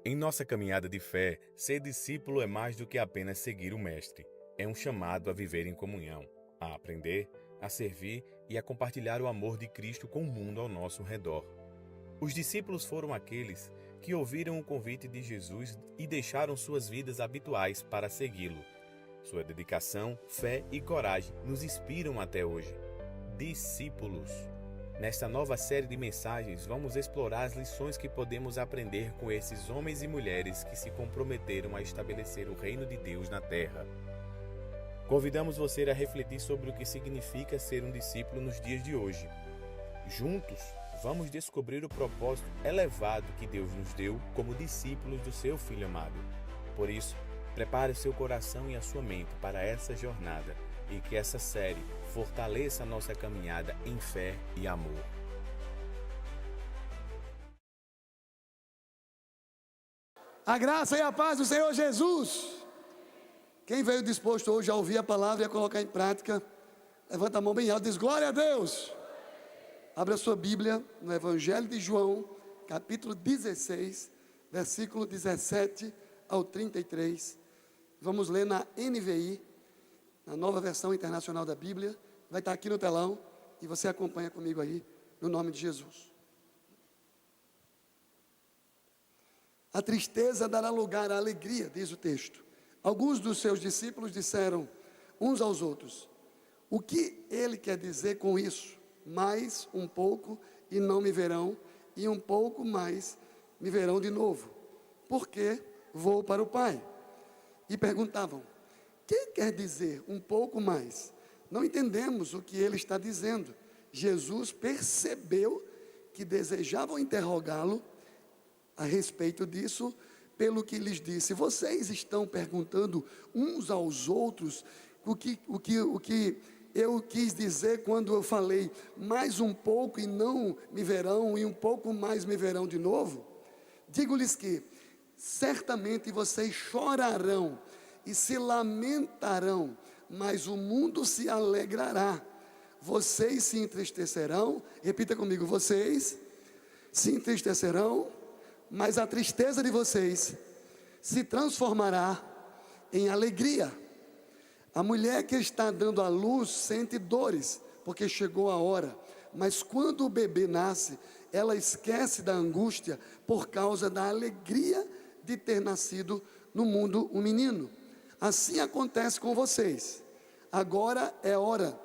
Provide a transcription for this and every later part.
Em nossa caminhada de fé, ser discípulo é mais do que apenas seguir o Mestre. É um chamado a viver em comunhão, a aprender, a servir e a compartilhar o amor de Cristo com o mundo ao nosso redor. Os discípulos foram aqueles que ouviram o convite de Jesus e deixaram suas vidas habituais para segui-lo. Sua dedicação, fé e coragem nos inspiram até hoje. Discípulos. Nesta nova série de mensagens, vamos explorar as lições que podemos aprender com esses homens e mulheres que se comprometeram a estabelecer o reino de Deus na terra. Convidamos você a refletir sobre o que significa ser um discípulo nos dias de hoje. Juntos, vamos descobrir o propósito elevado que Deus nos deu como discípulos do seu Filho amado. Por isso, prepare seu coração e a sua mente para essa jornada e que essa série fortaleça a nossa caminhada em fé e amor. A graça e a paz do Senhor Jesus. Quem veio disposto hoje a ouvir a palavra e a colocar em prática, levanta a mão bem alta e diz: glória a Deus. Abra sua Bíblia no Evangelho de João, capítulo 16, versículo 17 ao 33. Vamos ler na NVI, na Nova Versão Internacional da Bíblia. Vai estar aqui no telão e você acompanha comigo aí, no nome de Jesus. A tristeza dará lugar à alegria, diz o texto. Alguns dos seus discípulos disseram uns aos outros: o que ele quer dizer com isso? Mais um pouco e não me verão, e um pouco mais me verão de novo, porque vou para o Pai. E perguntavam: que quer dizer um pouco mais? Não entendemos o que ele está dizendo. Jesus percebeu que desejavam interrogá-lo a respeito disso, pelo que lhes disse: vocês estão perguntando uns aos outros o que eu quis dizer quando eu falei mais um pouco e não me verão, e um pouco mais me verão de novo? Digo-lhes que certamente vocês chorarão e se lamentarão, mas o mundo se alegrará. Vocês se entristecerão, repita comigo: vocês se entristecerão, mas a tristeza de vocês se transformará em alegria. A mulher que está dando à luz sente dores, porque chegou a hora, mas quando o bebê nasce, ela esquece da angústia por causa da alegria de ter nascido no mundo um menino. Assim acontece com vocês. Agora é hora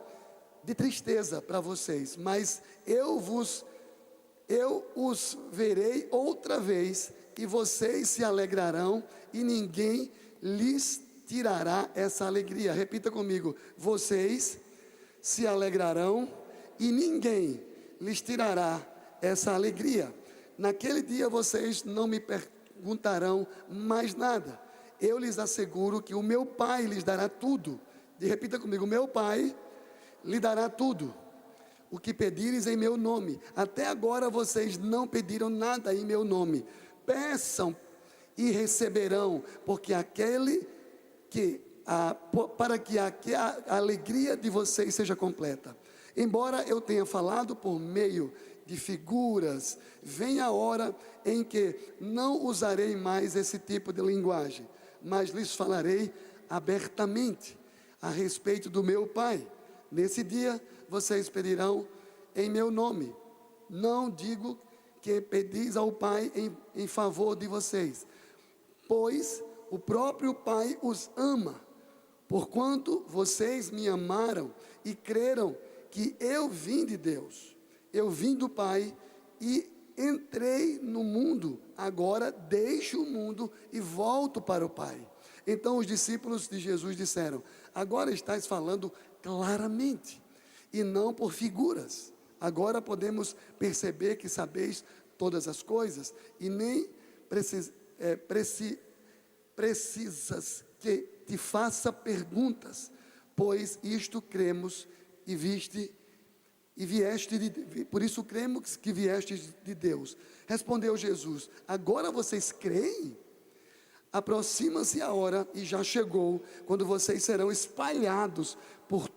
de tristeza para vocês, mas eu os verei outra vez, e vocês se alegrarão, e ninguém lhes tirará essa alegria. Repita comigo: vocês se alegrarão e ninguém lhes tirará essa alegria. Naquele dia vocês não me perguntarão mais nada. Eu lhes asseguro que o meu Pai lhes dará tudo. E repita comigo: meu Pai lhe dará tudo o que pedires em meu nome. Até agora vocês não pediram nada em meu nome. Peçam e receberão, porque para que a alegria de vocês seja completa. Embora eu tenha falado por meio de figuras, vem a hora em que não usarei mais esse tipo de linguagem, mas lhes falarei abertamente a respeito do meu Pai. Nesse dia vocês pedirão em meu nome. Não digo que pedis ao Pai em favor de vocês, pois o próprio Pai os ama, porquanto vocês me amaram e creram que eu vim de Deus. Eu vim do Pai e entrei no mundo. Agora deixo o mundo e volto para o Pai. Então os discípulos de Jesus disseram: agora estás falando claramente e não por figuras. Agora podemos perceber que sabeis todas as coisas e nem precisas que te faça perguntas, pois isto cremos por isso cremos que vieste de Deus. Respondeu Jesus: agora vocês creem? Aproxima-se a hora, e já chegou, quando vocês serão espalhados por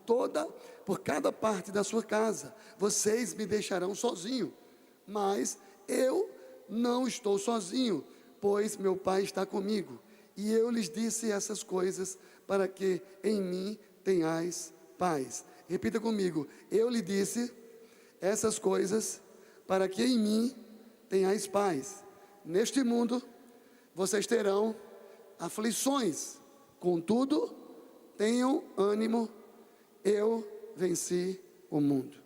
cada parte da sua casa. Vocês me deixarão sozinho, mas eu não estou sozinho, pois meu Pai está comigo, e eu lhes disse essas coisas, para que em mim tenhais paz. Repita comigo: eu lhe disse essas coisas, para que em mim tenhais paz. Neste mundo vocês terão aflições, contudo, tenham ânimo, eu venci o mundo.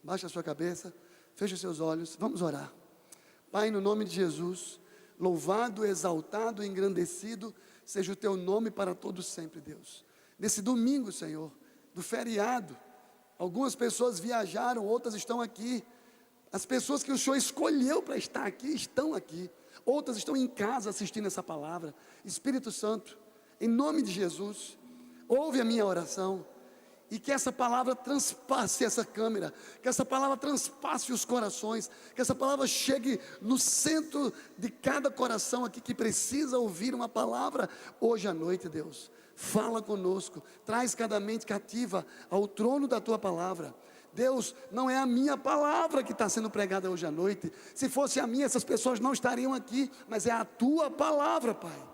Baixa a sua cabeça, feche os seus olhos, vamos orar. Pai, no nome de Jesus, louvado, exaltado, engrandecido seja o teu nome para todos sempre, Deus. Nesse domingo, Senhor, do feriado, algumas pessoas viajaram, outras estão aqui. As pessoas que o Senhor escolheu para estar aqui, estão aqui. Outras estão em casa assistindo essa palavra. Espírito Santo, em nome de Jesus, ouve a minha oração. E que essa palavra transpasse essa câmera, que essa palavra transpasse os corações, que essa palavra chegue no centro de cada coração aqui que precisa ouvir uma palavra hoje à noite, Deus. Fala conosco, traz cada mente cativa ao trono da tua palavra. Deus, não é a minha palavra que está sendo pregada hoje à noite. Se fosse a minha, essas pessoas não estariam aqui, mas é a tua palavra, Pai.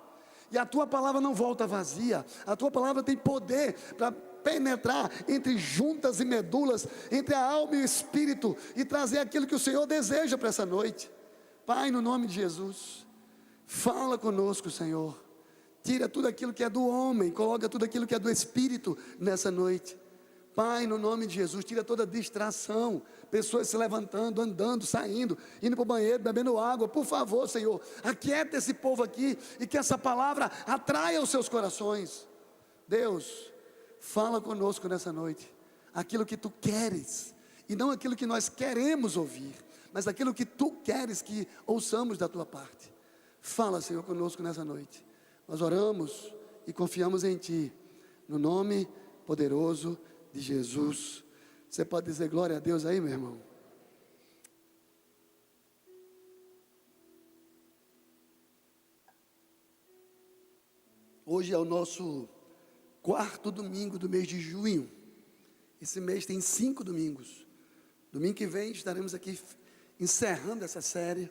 E a tua palavra não volta vazia, a tua palavra tem poder para penetrar entre juntas e medulas, entre a alma e o espírito, e trazer aquilo que o Senhor deseja para essa noite. Pai, no nome de Jesus, fala conosco, Senhor. Tira tudo aquilo que é do homem, coloca tudo aquilo que é do espírito nessa noite. Pai, no nome de Jesus, tira toda distração, pessoas se levantando, andando, saindo, indo para o banheiro, bebendo água. Por favor, Senhor, aquieta esse povo aqui e que essa palavra atraia os seus corações. Deus, fala conosco nessa noite, aquilo que Tu queres, e não aquilo que nós queremos ouvir, mas aquilo que Tu queres que ouçamos da Tua parte. Fala, Senhor, conosco nessa noite. Nós oramos e confiamos em Ti, no nome poderoso de Jesus. Você pode dizer glória a Deus aí, meu irmão? Hoje é o nosso 4º domingo do mês de junho. Esse mês tem 5 domingos. Domingo que vem estaremos aqui encerrando essa série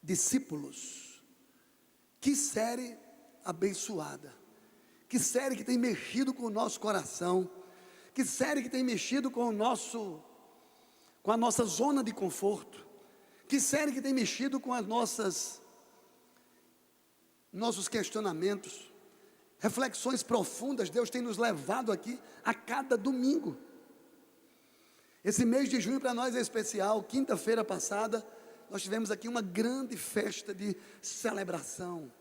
Discípulos. Que série abençoada. Que série que tem mexido com o nosso coração. Que série que tem mexido com a nossa zona de conforto. Que série que tem mexido com as nossos questionamentos. Reflexões profundas. Deus tem nos levado aqui a cada domingo. Esse mês de junho para nós é especial. Quinta-feira passada nós tivemos aqui uma grande festa de celebração.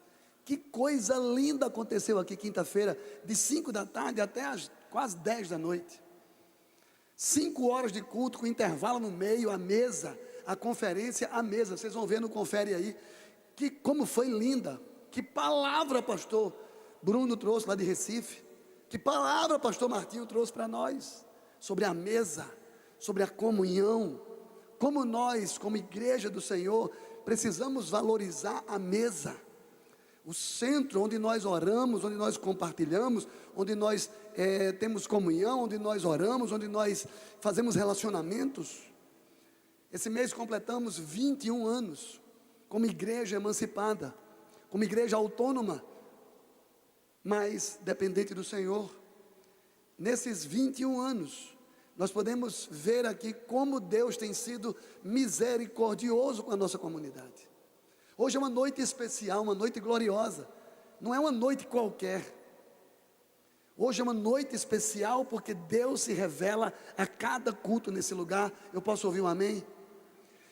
Que coisa linda aconteceu aqui quinta-feira, de 5 da tarde até as quase 10 da noite. 5 horas de culto com intervalo no meio, a mesa, a conferência, a mesa. Vocês vão ver no confere aí, como foi linda. Que palavra pastor Bruno trouxe lá de Recife. Que palavra pastor Martinho trouxe para nós, sobre a mesa, sobre a comunhão. Como nós, como igreja do Senhor, precisamos valorizar a mesa. O centro onde nós oramos, onde nós compartilhamos, onde nós temos comunhão, onde nós oramos, onde nós fazemos relacionamentos. Esse mês completamos 21 anos como igreja emancipada, como igreja autônoma, mas dependente do Senhor. Nesses 21 anos, nós podemos ver aqui como Deus tem sido misericordioso com a nossa comunidade. Hoje é uma noite especial, uma noite gloriosa. Não é uma noite qualquer. Hoje é uma noite especial porque Deus se revela a cada culto nesse lugar. Eu posso ouvir um amém?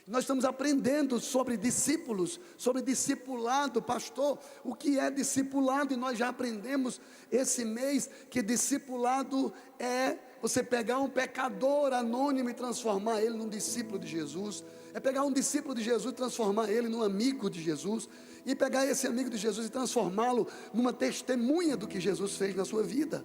Nós estamos aprendendo sobre discípulos, sobre discipulado. Pastor, o que é discipulado? E nós já aprendemos esse mês que discipulado é você pegar um pecador anônimo e transformar ele num discípulo de Jesus. É pegar um discípulo de Jesus e transformar ele num amigo de Jesus. E pegar esse amigo de Jesus e transformá-lo numa testemunha do que Jesus fez na sua vida.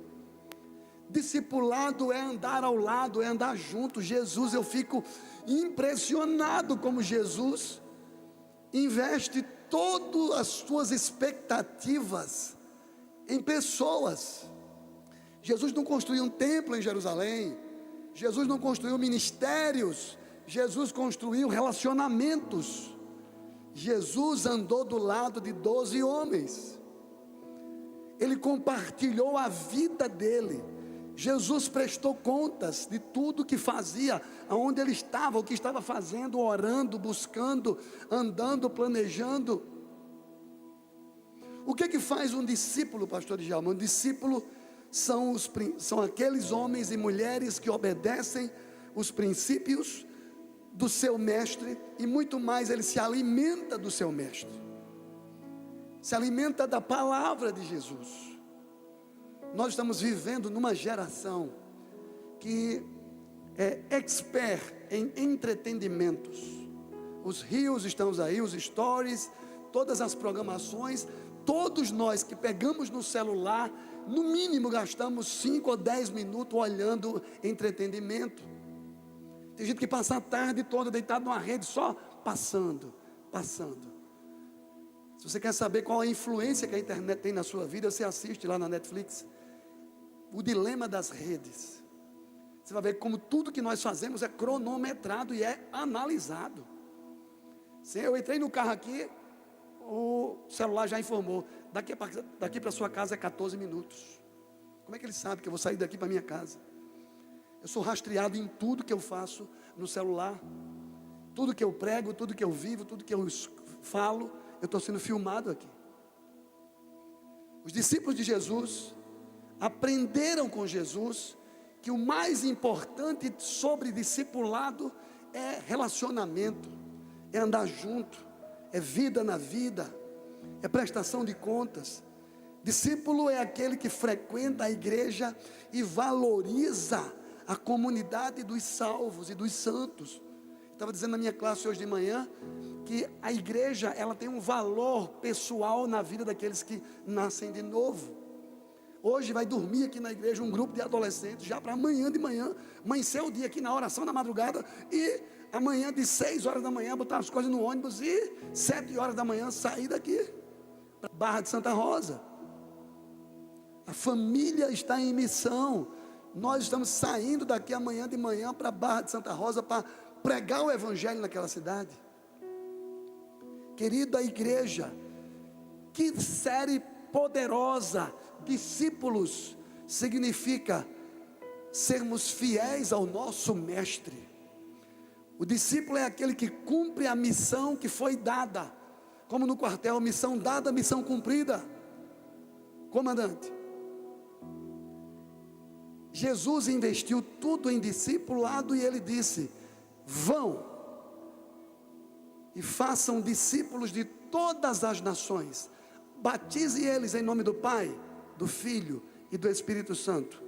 Discipulado é andar ao lado, é andar junto. Jesus, eu fico impressionado como Jesus investe todas as suas expectativas em pessoas. Jesus não construiu um templo em Jerusalém. Jesus não construiu ministérios. Jesus construiu relacionamentos. Jesus andou do lado de 12 homens. Ele compartilhou a vida dele. Jesus prestou contas de tudo que fazia, aonde ele estava, o que estava fazendo, orando, buscando, andando, planejando. O que que faz um discípulo, pastor Djalma? Um discípulo são aqueles homens e mulheres que obedecem os princípios do seu mestre, e muito mais, ele se alimenta do seu mestre, se alimenta da palavra de Jesus. Nós estamos vivendo numa geração que é expert em entretenimentos. Os reels estão aí, os stories, todas as programações. Todos nós que pegamos no celular, no mínimo gastamos 5 ou 10 minutos olhando entretenimento. Tem gente que passa a tarde toda deitado numa rede só passando. Se você quer saber qual a influência que a internet tem na sua vida, você assiste lá na Netflix O Dilema das Redes. Você vai ver como tudo que nós fazemos é cronometrado e é analisado. Se eu entrei no carro aqui, o celular já informou, daqui para sua casa é 14 minutos. Como é que ele sabe que eu vou sair daqui para minha casa? Eu sou rastreado em tudo que eu faço no celular. Tudo que eu prego, tudo que eu vivo, tudo que eu falo, eu estou sendo filmado aqui. Os discípulos de Jesus aprenderam com Jesus que o mais importante sobre discipulado é relacionamento, é andar junto, é vida na vida, é prestação de contas. Discípulo é aquele que frequenta a igreja e valoriza a comunidade dos salvos e dos santos. Estava dizendo na minha classe hoje de manhã que a igreja, ela tem um valor pessoal na vida daqueles que nascem de novo. Hoje vai dormir aqui na igreja um grupo de adolescentes, já para amanhã de manhã, amanhecer o dia aqui na oração da madrugada, e amanhã de 6 horas da manhã botar as coisas no ônibus e 7 horas da manhã sair daqui, para Barra de Santa Rosa. A família está em missão. Nós estamos saindo daqui amanhã de manhã para Barra de Santa Rosa para pregar o evangelho naquela cidade. Querida igreja, que série poderosa. Discípulos significa sermos fiéis ao nosso mestre. O discípulo é aquele que cumpre a missão que foi dada, como no quartel, missão dada, missão cumprida. Comandante, Jesus investiu tudo em discipulado e ele disse: vão e façam discípulos de todas as nações, batize eles em nome do Pai, do Filho e do Espírito Santo,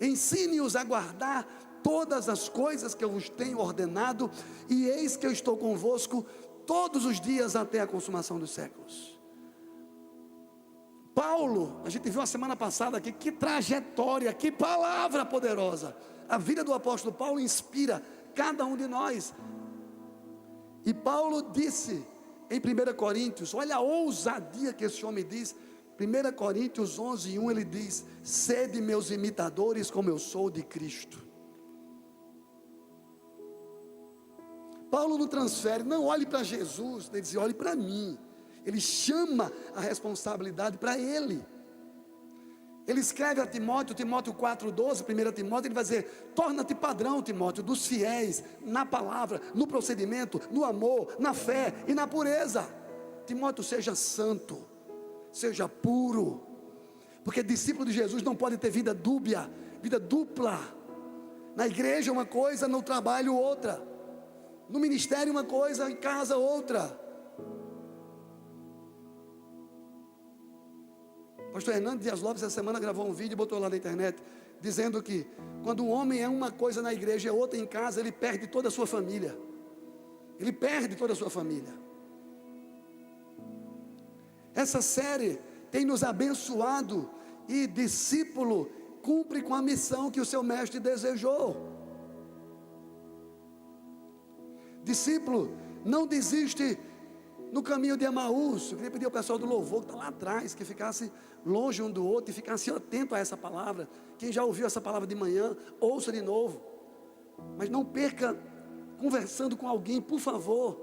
ensine-os a guardar todas as coisas que eu vos tenho ordenado, e eis que eu estou convosco todos os dias até a consumação dos séculos. Paulo, a gente viu a semana passada aqui, que trajetória, que palavra poderosa. A vida do apóstolo Paulo inspira cada um de nós. E Paulo disse em 1 Coríntios, olha a ousadia que esse homem diz, 1 Coríntios 11:1, ele diz: sede meus imitadores como eu sou de Cristo. Paulo não transfere, não olhe para Jesus, ele diz, olhe para mim. Ele chama a responsabilidade para ele. Ele escreve a Timóteo 4:12, 1 Timóteo, ele vai dizer: torna-te padrão, Timóteo, dos fiéis, na palavra, no procedimento, no amor, na fé e na pureza. Timóteo, seja santo, seja puro, porque discípulo de Jesus não pode ter vida dúbia, vida dupla. Na igreja uma coisa, no trabalho outra, no ministério uma coisa, em casa outra. Pastor Hernando Dias Lopes essa semana gravou um vídeo e botou lá na internet, dizendo que quando um homem é uma coisa na igreja e outra em casa, ele perde toda a sua família. Ele perde toda a sua família. Essa série tem nos abençoado, e discípulo cumpre com a missão que o seu mestre desejou. Discípulo não desiste no caminho de Emaús. Eu queria pedir ao pessoal do louvor que está lá atrás, que ficasse longe um do outro e ficasse atento a essa palavra. Quem já ouviu essa palavra de manhã, ouça de novo. Mas não perca conversando com alguém, por favor.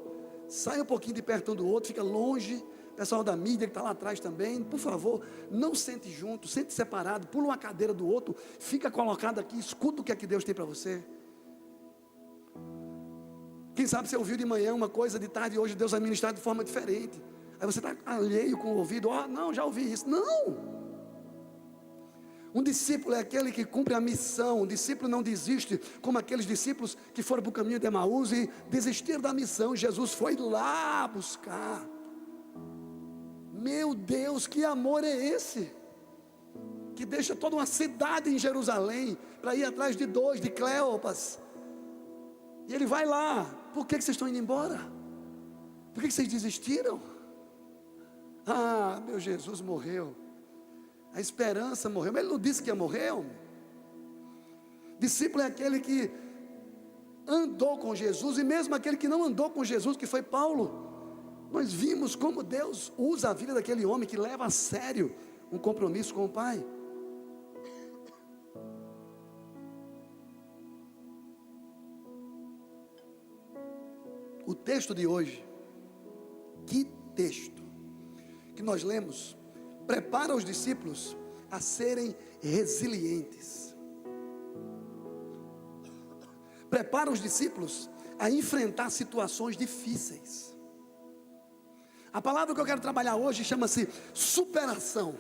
Saia um pouquinho de perto um do outro, fica longe. Pessoal da mídia que está lá atrás também, por favor, não sente junto, sente separado, pula uma cadeira do outro, fica colocado aqui, escuta o que é que Deus tem para você. Quem sabe você ouviu de manhã uma coisa, de tarde hoje Deus vai ministrar de forma diferente. Aí você está alheio com o ouvido, não, já ouvi isso. Não! Um discípulo é aquele que cumpre a missão. Um discípulo não desiste, como aqueles discípulos que foram para o caminho de Emaús e desistiram da missão. Jesus foi lá buscar. Meu Deus, que amor é esse? Que deixa toda uma cidade em Jerusalém para ir atrás de dois, de Cleopas. E ele vai lá. Por que vocês estão indo embora? Por que vocês desistiram? Meu Jesus morreu. A esperança morreu. Mas ele não disse que ia morrer. Discípulo é aquele que andou com Jesus. E mesmo aquele que não andou com Jesus, que foi Paulo. Nós vimos como Deus usa a vida daquele homem que leva a sério um compromisso com o Pai. O texto de hoje, que texto que nós lemos, prepara os discípulos a serem resilientes. Prepara os discípulos a enfrentar situações difíceis. A palavra que eu quero trabalhar hoje chama-se superação.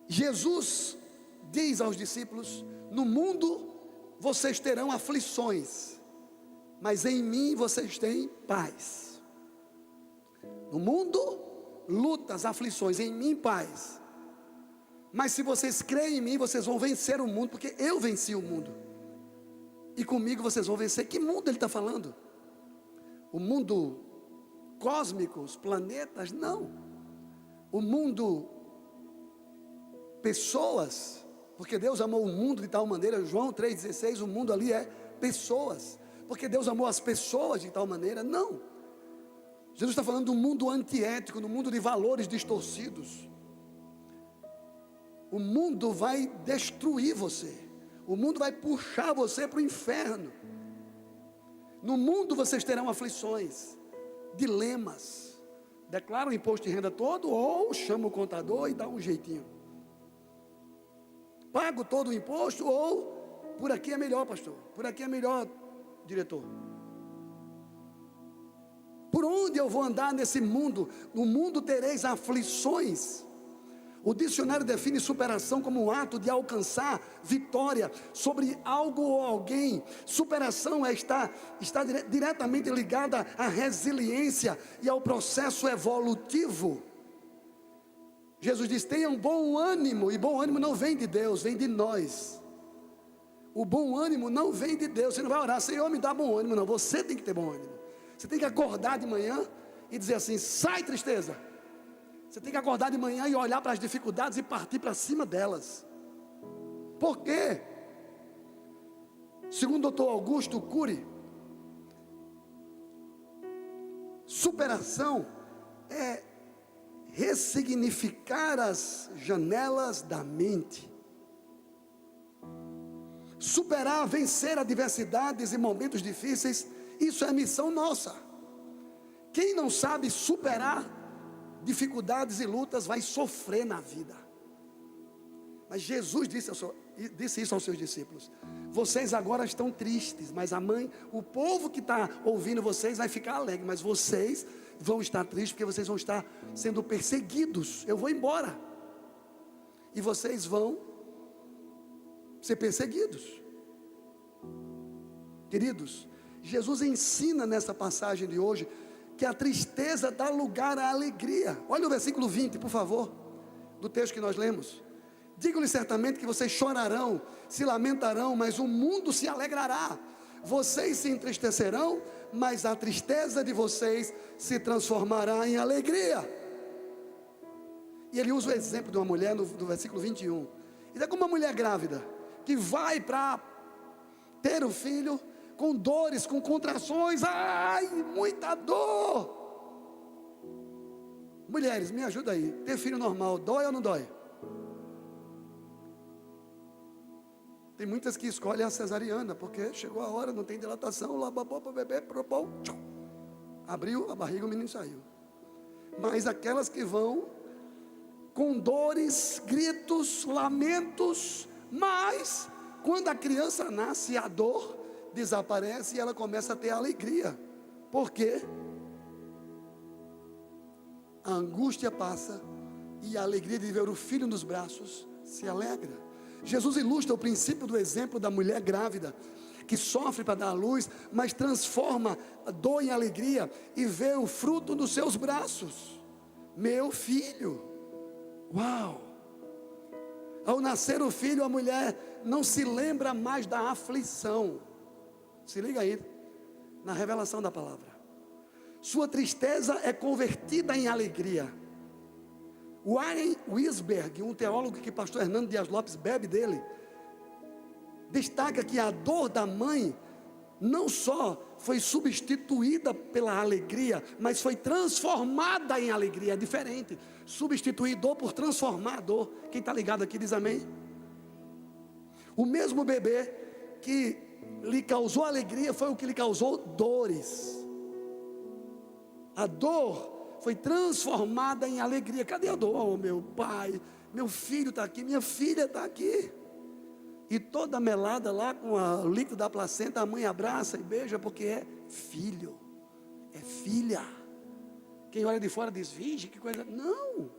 Jesus diz aos discípulos: no mundo vocês terão aflições, mas em mim vocês têm paz. No mundo, lutas, aflições, em mim paz. Mas se vocês creem em mim, vocês vão vencer o mundo, porque eu venci o mundo. E comigo vocês vão vencer. Que mundo ele está falando? O mundo cósmico, os planetas? Não. O mundo, pessoas, porque Deus amou o mundo de tal maneira, João 3,16, o mundo ali é pessoas, porque Deus amou as pessoas de tal maneira? Não. Jesus está falando do mundo antiético, do mundo de valores distorcidos. O mundo vai destruir você, o mundo vai puxar você para o inferno. No mundo vocês terão aflições, dilemas. Declara o imposto de renda todo, ou chama o contador e dá um jeitinho. Pago todo o imposto, ou por aqui é melhor, pastor, por aqui é melhor, diretor. Por onde eu vou andar nesse mundo? No mundo tereis aflições. O dicionário define superação como um ato de alcançar vitória sobre algo ou alguém. Superação está diretamente ligada à resiliência e ao processo evolutivo. Jesus diz: tenham bom ânimo, e bom ânimo não vem de Deus, vem de nós. O bom ânimo não vem de Deus. Você não vai orar: Senhor, me dá bom ânimo. Não, você tem que ter bom ânimo. Você tem que acordar de manhã e dizer assim: sai tristeza. Você tem que acordar de manhã e olhar para as dificuldades e partir para cima delas. Por quê? Segundo o Dr. Augusto Cury, superação é ressignificar as janelas da mente. Superar, vencer adversidades e momentos difíceis, isso é missão nossa. Quem não sabe superar dificuldades e lutas vai sofrer na vida. Mas Jesus disse isso aos seus discípulos: vocês agora estão tristes, mas o povo que está ouvindo vocês vai ficar alegre, mas vocês vão estar tristes porque vocês vão estar sendo perseguidos. Eu vou embora e vocês vão ser perseguidos. Queridos, Jesus ensina nessa passagem de hoje que a tristeza dá lugar à alegria. Olha o versículo 20, por favor, do texto que nós lemos. Digo-lhes certamente que vocês chorarão, se lamentarão, mas o mundo se alegrará. Vocês se entristecerão, mas a tristeza de vocês se transformará em alegria. E ele usa o exemplo de uma mulher no versículo 21. Isso é como uma mulher grávida, que vai para ter o filho, com dores, com contrações, muita dor. Mulheres, me ajuda aí, ter filho normal, dói ou não dói? Tem muitas que escolhem a cesariana, porque chegou a hora, não tem dilatação, lá, para bebê, abriu a barriga, o menino saiu. Mas aquelas que vão com dores, gritos, lamentos, mas quando a criança nasce, a dor desaparece e ela começa a ter alegria. Por quê? A angústia passa e a alegria de ver o filho nos braços se alegra. Jesus ilustra o princípio do exemplo da mulher grávida, que sofre para dar à luz, mas transforma a dor em alegria e vê o fruto dos seus braços. Meu filho. Uau! Ao nascer o filho, a mulher não se lembra mais da aflição. Se liga aí, na revelação da palavra. Sua tristeza é convertida em alegria. Warren Wisberg, um teólogo que pastor Hernando Dias Lopes bebe dele, destaca que a dor da mãe não só foi substituída pela alegria, mas foi transformada em alegria. É diferente, substituir dor por transformar a dor. Quem está ligado aqui diz amém. O mesmo bebê que lhe causou alegria foi o que lhe causou dores. A dor foi transformada em alegria. Cadê a dor? Oh, meu pai, meu filho está aqui, minha filha está aqui. E toda melada lá com o líquido da placenta, a mãe abraça e beija, porque é filho, é filha. Quem olha de fora diz, vixe, que coisa. Não,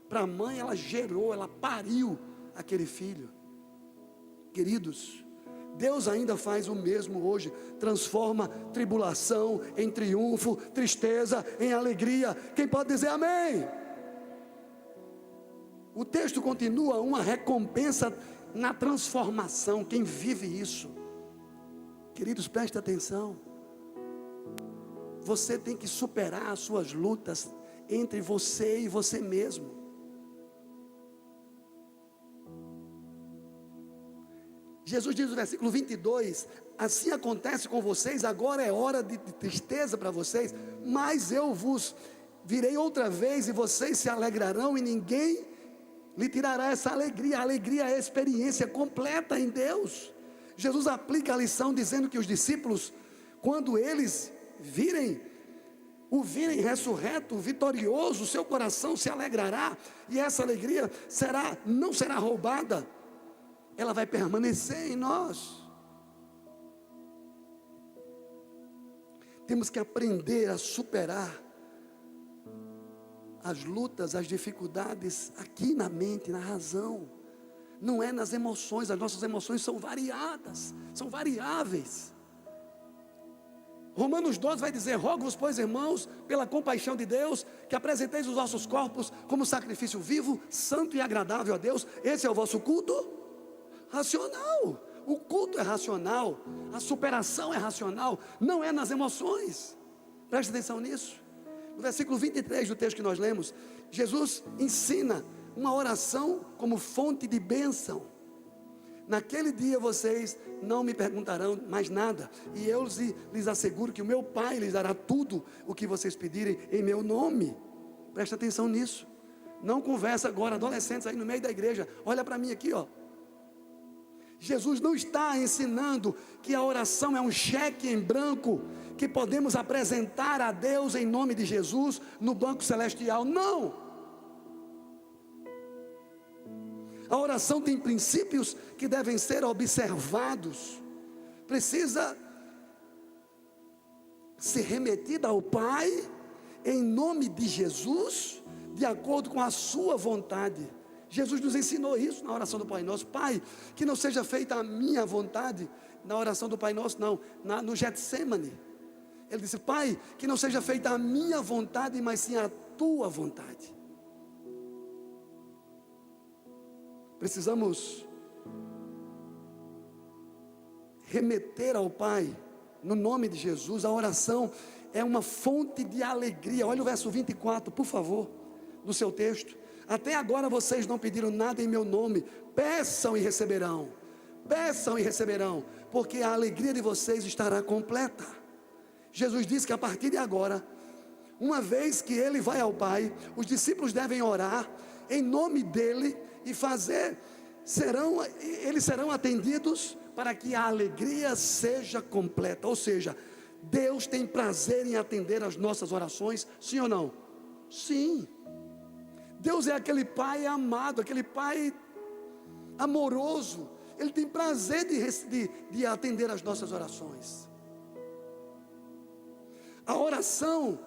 para a mãe ela gerou, ela pariu aquele filho. Queridos, Deus ainda faz o mesmo hoje, transforma tribulação em triunfo, tristeza em alegria. Quem pode dizer amém? O texto continua, uma recompensa na transformação. Quem vive isso, queridos, preste atenção. Você tem que superar as suas lutas entre você e você mesmo. Jesus diz no versículo 22, assim acontece com vocês, agora é hora de tristeza para vocês, mas eu vos virei outra vez e vocês se alegrarão e ninguém lhe tirará essa alegria. A alegria é a experiência completa em Deus. Jesus aplica a lição dizendo que os discípulos, quando eles o virem ressurreto, vitorioso, seu coração se alegrará, e essa alegria não será roubada, ela vai permanecer em nós. Temos que aprender a superar as lutas, as dificuldades aqui na mente, na razão. Não é nas emoções. As nossas emoções são variadas, são variáveis. Romanos 12 vai dizer, rogo-vos, pois, irmãos, pela compaixão de Deus, que apresenteis os vossos corpos como sacrifício vivo, santo e agradável a Deus. Esse é o vosso culto racional. O culto é racional, a superação é racional, não é nas emoções. Preste atenção nisso. No versículo 23 do texto que nós lemos, Jesus ensina uma oração como fonte de bênção. Naquele dia vocês não me perguntarão mais nada, e eu lhes asseguro que o meu Pai lhes dará tudo o que vocês pedirem em meu nome. Preste atenção nisso. Não conversa agora, adolescentes aí no meio da igreja, olha para mim aqui, ó. Jesus não está ensinando que a oração é um cheque em branco que podemos apresentar a Deus em nome de Jesus no banco celestial. Não! A oração tem princípios que devem ser observados. Precisa ser remetida ao Pai em nome de Jesus, de acordo com a sua vontade. Jesus nos ensinou isso na oração do Pai Nosso. Pai, que não seja feita a minha vontade. Na oração do Pai Nosso não, no Getsêmani ele disse, Pai, que não seja feita a minha vontade, mas sim a tua vontade. Precisamos remeter ao Pai no nome de Jesus. A oração é uma fonte de alegria. Olha o verso 24, por favor, no seu texto. Até agora vocês não pediram nada em meu nome. Peçam e receberão. Peçam e receberão, porque a alegria de vocês estará completa. Jesus disse que a partir de agora, uma vez que ele vai ao Pai, os discípulos devem orar em nome dele e fazer eles serão atendidos para que a alegria seja completa. Ou seja, Deus tem prazer em atender as nossas orações, sim ou não? Sim. Deus é aquele Pai amado, aquele Pai amoroso. Ele tem prazer de atender as nossas orações. A oração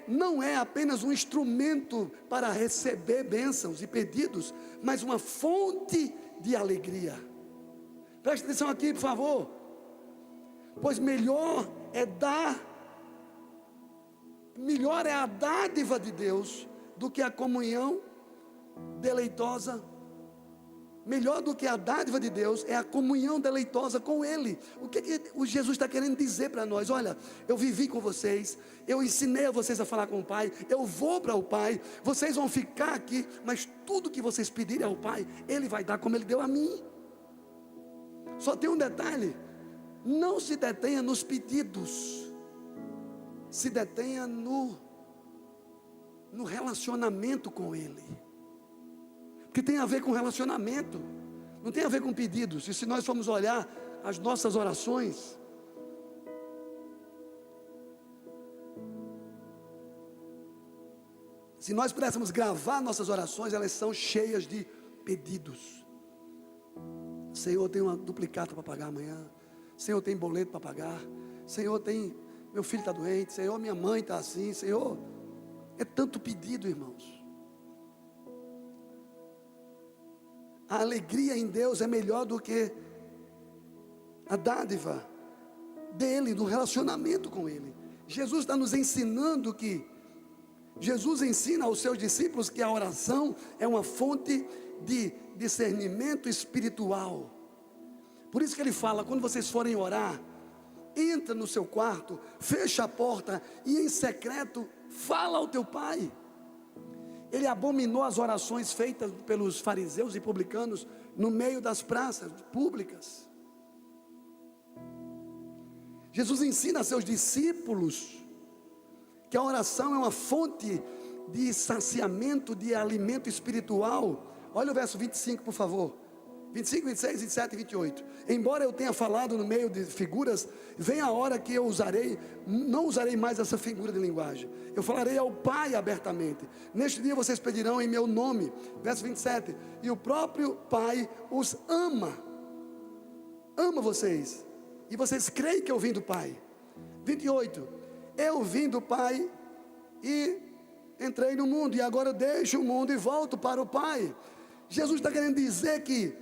não é apenas um instrumento para receber bênçãos e pedidos, mas uma fonte de alegria. Preste atenção aqui, por favor. Pois melhor é a dádiva de Deus do que a comunhão deleitosa. Melhor do que a dádiva de Deus é a comunhão deleitosa com Ele. O que o Jesus está querendo dizer para nós? Olha, eu vivi com vocês, eu ensinei a vocês a falar com o Pai, eu vou para o Pai, vocês vão ficar aqui, mas tudo que vocês pedirem ao Pai, Ele vai dar como Ele deu a mim. Só tem um detalhe: não se detenha nos pedidos, se detenha no relacionamento com Ele. Que tem a ver com relacionamento, não tem a ver com pedidos. E se nós formos olhar as nossas orações, se nós pudéssemos gravar nossas orações, elas são cheias de pedidos. Senhor, tem uma duplicata para pagar amanhã. Senhor, tem boleto para pagar. Senhor, meu filho está doente. Senhor, minha mãe está assim. Senhor, é tanto pedido, irmãos. A alegria em Deus é melhor do que a dádiva dele, no relacionamento com Ele. Jesus está nos ensinando Jesus ensina aos seus discípulos que a oração é uma fonte de discernimento espiritual. Por isso que Ele fala: quando vocês forem orar, entra no seu quarto, fecha a porta e em secreto fala ao teu Pai. Ele abominou as orações feitas pelos fariseus e publicanos no meio das praças públicas. Jesus ensina a seus discípulos que a oração é uma fonte de saciamento, de alimento espiritual. Olha o verso 25, por favor. 25, 26, 27 e 28. Embora eu tenha falado no meio de figuras, vem a hora que eu não usarei mais essa figura de linguagem. Eu falarei ao Pai abertamente. Neste dia vocês pedirão em meu nome. Verso 27. E o próprio Pai os ama. Ama vocês. E vocês creem que eu vim do Pai. 28. Eu vim do Pai e entrei no mundo. E agora eu deixo o mundo e volto para o Pai. Jesus está querendo dizer que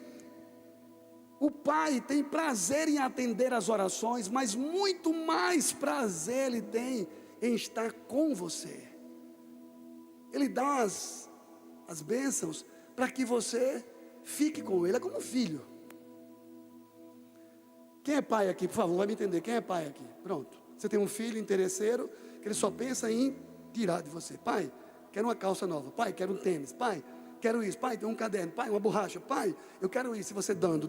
o Pai tem prazer em atender as orações, mas muito mais prazer Ele tem em estar com você. Ele dá as bênçãos para que você fique com Ele. É como um filho. Quem é pai aqui, por favor, vai me entender. Quem é pai aqui? Pronto. Você tem um filho interesseiro que ele só pensa em tirar de você. Pai, quero uma calça nova. Pai, quero um tênis. Pai, quero isso. Pai, tem um caderno. Pai, uma borracha. Pai, eu quero isso. E você dando.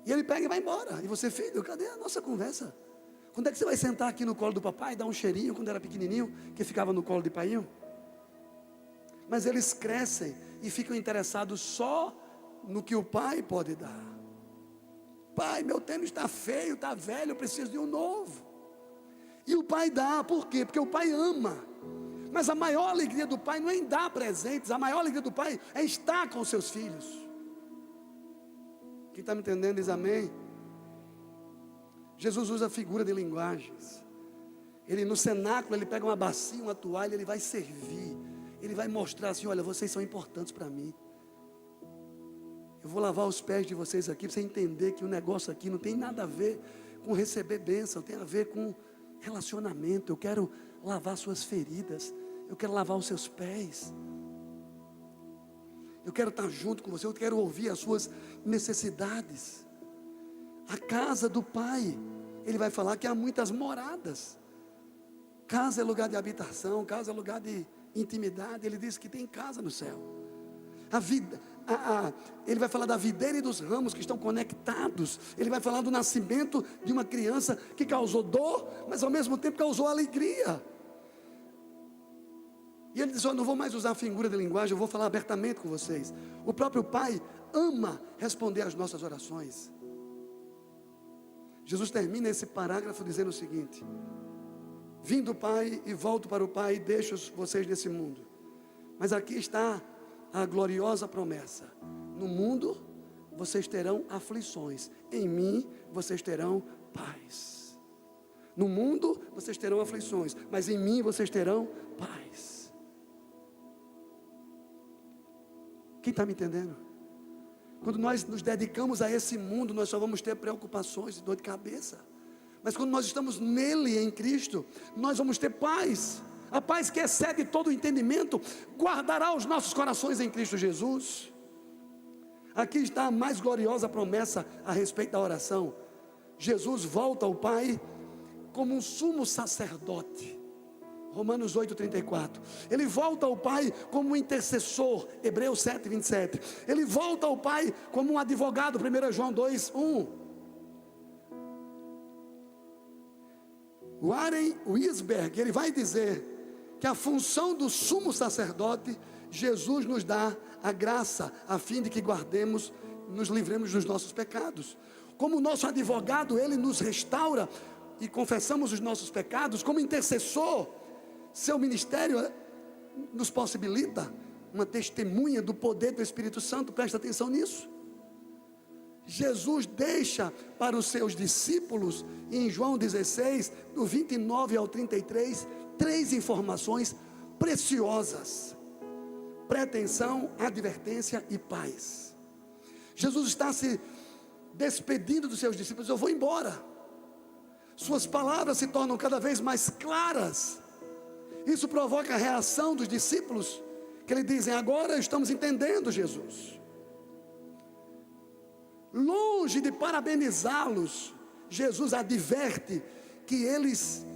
E ele pega e vai embora. E você, filho, cadê a nossa conversa? Quando é que você vai sentar aqui no colo do papai e dar um cheirinho quando era pequenininho, que ficava no colo de paiinho? Mas eles crescem e ficam interessados só no que o pai pode dar. Pai, meu tênis está feio, está velho, eu preciso de um novo. E o pai dá, por quê? Porque o pai ama. Mas a maior alegria do pai não é em dar presentes, a maior alegria do pai é estar com os seus filhos. Quem está me entendendo diz amém. Jesus usa figura de linguagens. Ele no cenáculo, ele pega uma bacia, uma toalha, ele vai servir. Ele vai mostrar assim: olha, vocês são importantes para mim. Eu vou lavar os pés de vocês aqui, para você entender que o negócio aqui não tem nada a ver com receber bênção, tem a ver com relacionamento. Eu quero lavar suas feridas, eu quero lavar os seus pés. Eu quero estar junto com você, eu quero ouvir as suas necessidades. A casa do Pai, Ele vai falar que há muitas moradas. Casa é lugar de habitação, casa é lugar de intimidade. Ele diz que tem casa no céu. A vida, ele vai falar da videira e dos ramos que estão conectados. Ele vai falar do nascimento de uma criança que causou dor, mas ao mesmo tempo causou alegria. E ele diz: eu não vou mais usar figura de linguagem, eu vou falar abertamente com vocês. O próprio Pai ama responder às nossas orações. Jesus termina esse parágrafo dizendo o seguinte: vim do Pai e volto para o Pai e deixo vocês nesse mundo. Mas aqui está a gloriosa promessa: no mundo vocês terão aflições, em mim vocês terão paz. No mundo vocês terão aflições, mas em mim vocês terão paz. Quem está me entendendo? Quando nós nos dedicamos a esse mundo, nós só vamos ter preocupações e dor de cabeça. Mas quando nós estamos nele, em Cristo, nós vamos ter paz. A paz que excede todo o entendimento, guardará os nossos corações em Cristo Jesus. Aqui está a mais gloriosa promessa a respeito da oração. Jesus volta ao Pai como um sumo sacerdote. Romanos 8,34. Ele volta ao Pai como um intercessor. Hebreus 7,27. Ele volta ao Pai como um advogado. 1 João 2,1. Warren Wisberg, ele vai dizer que a função do sumo sacerdote, Jesus nos dá a graça a fim de que guardemos, nos livremos dos nossos pecados. Como nosso advogado, ele nos restaura e confessamos os nossos pecados. Como intercessor, seu ministério nos possibilita uma testemunha do poder do Espírito Santo. Presta atenção nisso. Jesus deixa para os seus discípulos, em João 16, do 29 ao 33, 3 informações preciosas: pretensão, advertência e paz. Jesus está se despedindo dos seus discípulos: eu vou embora. Suas palavras se tornam cada vez mais claras. Isso provoca a reação dos discípulos, que lhe dizem: agora estamos entendendo, Jesus. Longe de parabenizá-los, Jesus adverte que eles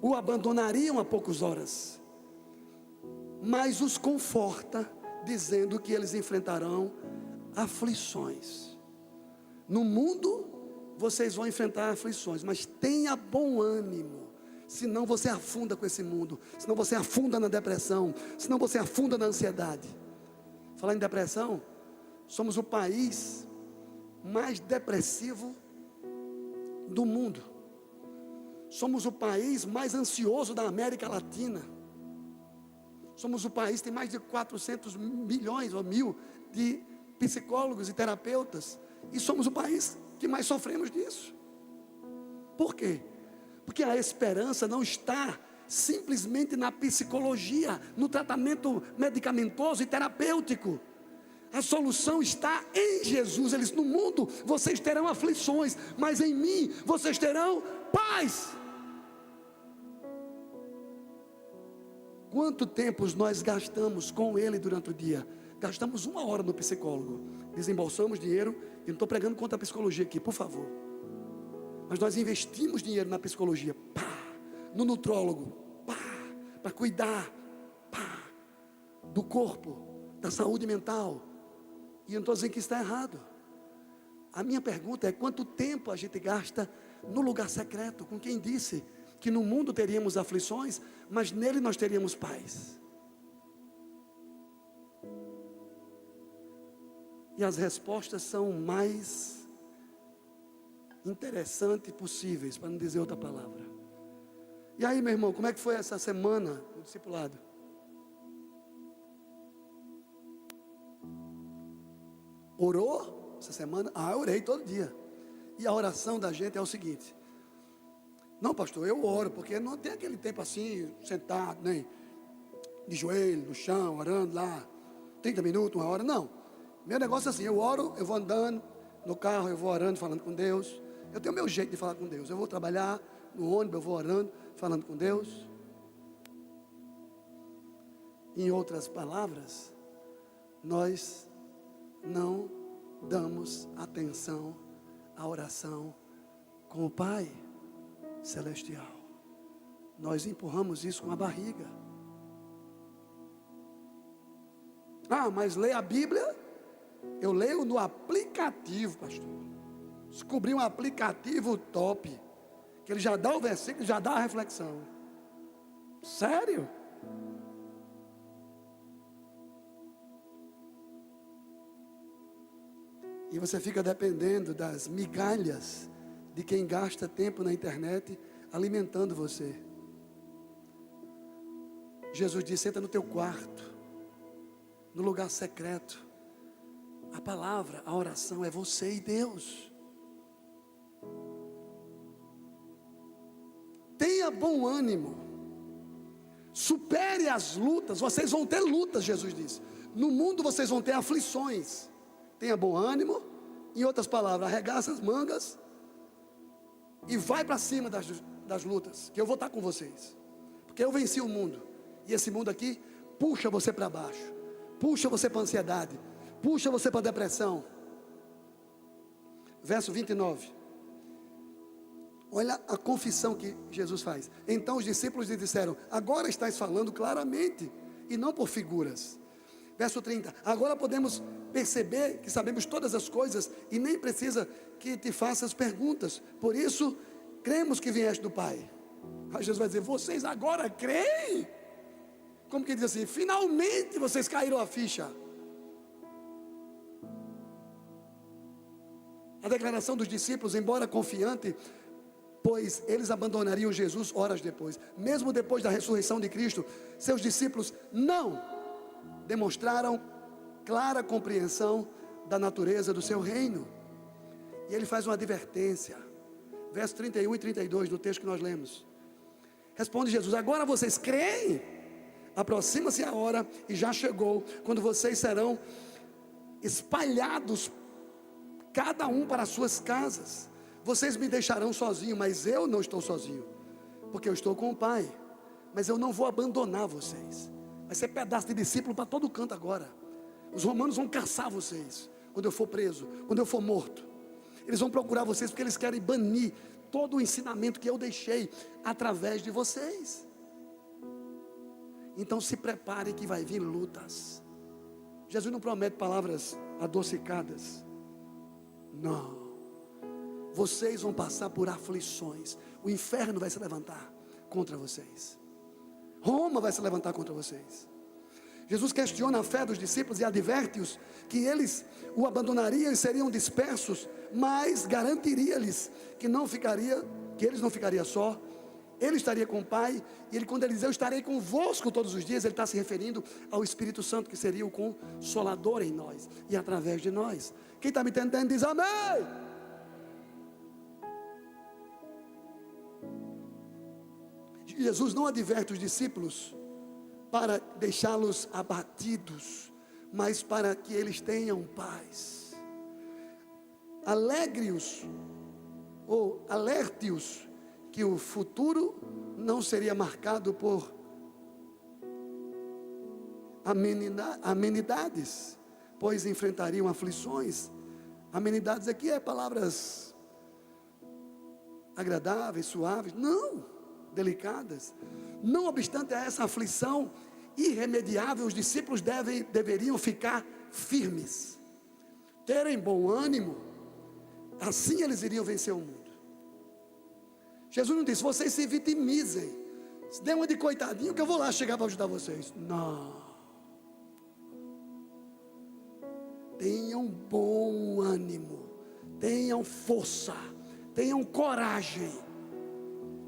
o abandonariam a poucas horas, mas os conforta, dizendo que eles enfrentarão aflições. No mundo vocês vão enfrentar aflições, mas tenha bom ânimo, senão você afunda com esse mundo, senão você afunda na depressão, senão você afunda na ansiedade. Falar em depressão, somos o país mais depressivo do mundo. Somos o país mais ansioso da América Latina. Somos o país que tem mais de 400 milhões ou mil de psicólogos e terapeutas. E somos o país que mais sofremos disso. Por quê? Porque a esperança não está simplesmente na psicologia, no tratamento medicamentoso e terapêutico. A solução está em Jesus. Ele diz: no mundo vocês terão aflições, mas em mim vocês terão paz. Quanto tempo nós gastamos com Ele durante o dia? Gastamos 1 hora no psicólogo, desembolsamos dinheiro. Eu não estou pregando contra a psicologia aqui, por favor, mas nós investimos dinheiro na psicologia, no nutrólogo, para cuidar do corpo, da saúde mental. E eu não estou dizendo que isso está errado. A minha pergunta é: quanto tempo a gente gasta no lugar secreto, com quem disse que no mundo teríamos aflições, mas nele nós teríamos paz? E as respostas são mais interessantes possíveis, para não dizer outra palavra. E aí, meu irmão, como é que foi essa semana no discipulado? Orou essa semana? Eu orei todo dia. E a oração da gente é o seguinte: não, pastor, eu oro, porque não tem aquele tempo assim, sentado, nem de joelho, no chão, orando lá, 30 minutos, 1 hora, não. Meu negócio é assim: eu oro, eu vou andando no carro, eu vou orando, falando com Deus. Eu tenho o meu jeito de falar com Deus. Eu vou trabalhar no ônibus, eu vou orando, falando com Deus. Em outras palavras, nós não damos atenção à oração com o Pai Celestial. Nós empurramos isso com a barriga. Mas ler a Bíblia, eu leio no aplicativo, pastor. Descobri um aplicativo top, que ele já dá o versículo, já dá a reflexão. Sério? E você fica dependendo das migalhas de quem gasta tempo na internet alimentando você. Jesus disse: entra no teu quarto, no lugar secreto. A palavra, a oração é você e Deus. Tenha bom ânimo. Supere as lutas. Vocês vão ter lutas, Jesus disse. No mundo vocês vão ter aflições. Tenha bom ânimo. Em outras palavras, arregaça as mangas e vai para cima das lutas, que eu vou estar com vocês. Porque eu venci o mundo. E esse mundo aqui puxa você para baixo, puxa você para ansiedade, puxa você para depressão. Verso 29. Olha a confissão que Jesus faz. Então os discípulos lhe disseram: agora estás falando claramente e não por figuras. Verso 30. Agora podemos perceber que sabemos todas as coisas e nem precisa que te faças perguntas. Por isso, cremos que vieste do Pai. Aí Jesus vai dizer: vocês agora creem? Como que diz assim? Finalmente vocês caíram a ficha. A declaração dos discípulos, embora confiante, pois eles abandonariam Jesus horas depois. Mesmo depois da ressurreição de Cristo, seus discípulos não demonstraram clara compreensão da natureza do seu reino. E ele faz uma advertência. Verso 31 e 32 do texto que nós lemos. Responde Jesus: agora vocês creem? Aproxima-se a hora, e já chegou, quando vocês serão espalhados, cada um para as suas casas. Vocês me deixarão sozinho, mas eu não estou sozinho, porque eu estou com o Pai. Mas eu não vou abandonar vocês. Vai ser pedaço de discípulo para todo canto agora. Os romanos vão caçar vocês quando eu for preso, quando eu for morto. Eles vão procurar vocês porque eles querem banir todo o ensinamento que eu deixei através de vocês. Então se prepare que vai vir lutas. Jesus não promete palavras adocicadas. Não. Vocês vão passar por aflições. O inferno vai se levantar contra vocês. Roma vai se levantar contra vocês. Jesus questiona a fé dos discípulos e adverte-os que eles o abandonariam e seriam dispersos, mas garantiria-lhes que eles não ficariam só. Ele estaria com o Pai. E quando ele diz: eu estarei convosco todos os dias, ele está se referindo ao Espírito Santo, que seria o Consolador em nós e através de nós. Quem está me entendendo diz amém. Jesus não adverte os discípulos para deixá-los abatidos, mas para que eles tenham paz. Alegre-os, ou alerte-os, que o futuro não seria marcado por amenidades, pois enfrentariam aflições. Amenidades aqui é palavras agradáveis, suaves. Não. Delicadas. Não obstante a essa aflição irremediável, os discípulos deveriam ficar firmes, terem bom ânimo. Assim eles iriam vencer o mundo. Jesus não disse: vocês se vitimizem, se dê uma de coitadinho que eu vou lá chegar para ajudar vocês. Não. Tenham bom ânimo, tenham força, tenham coragem.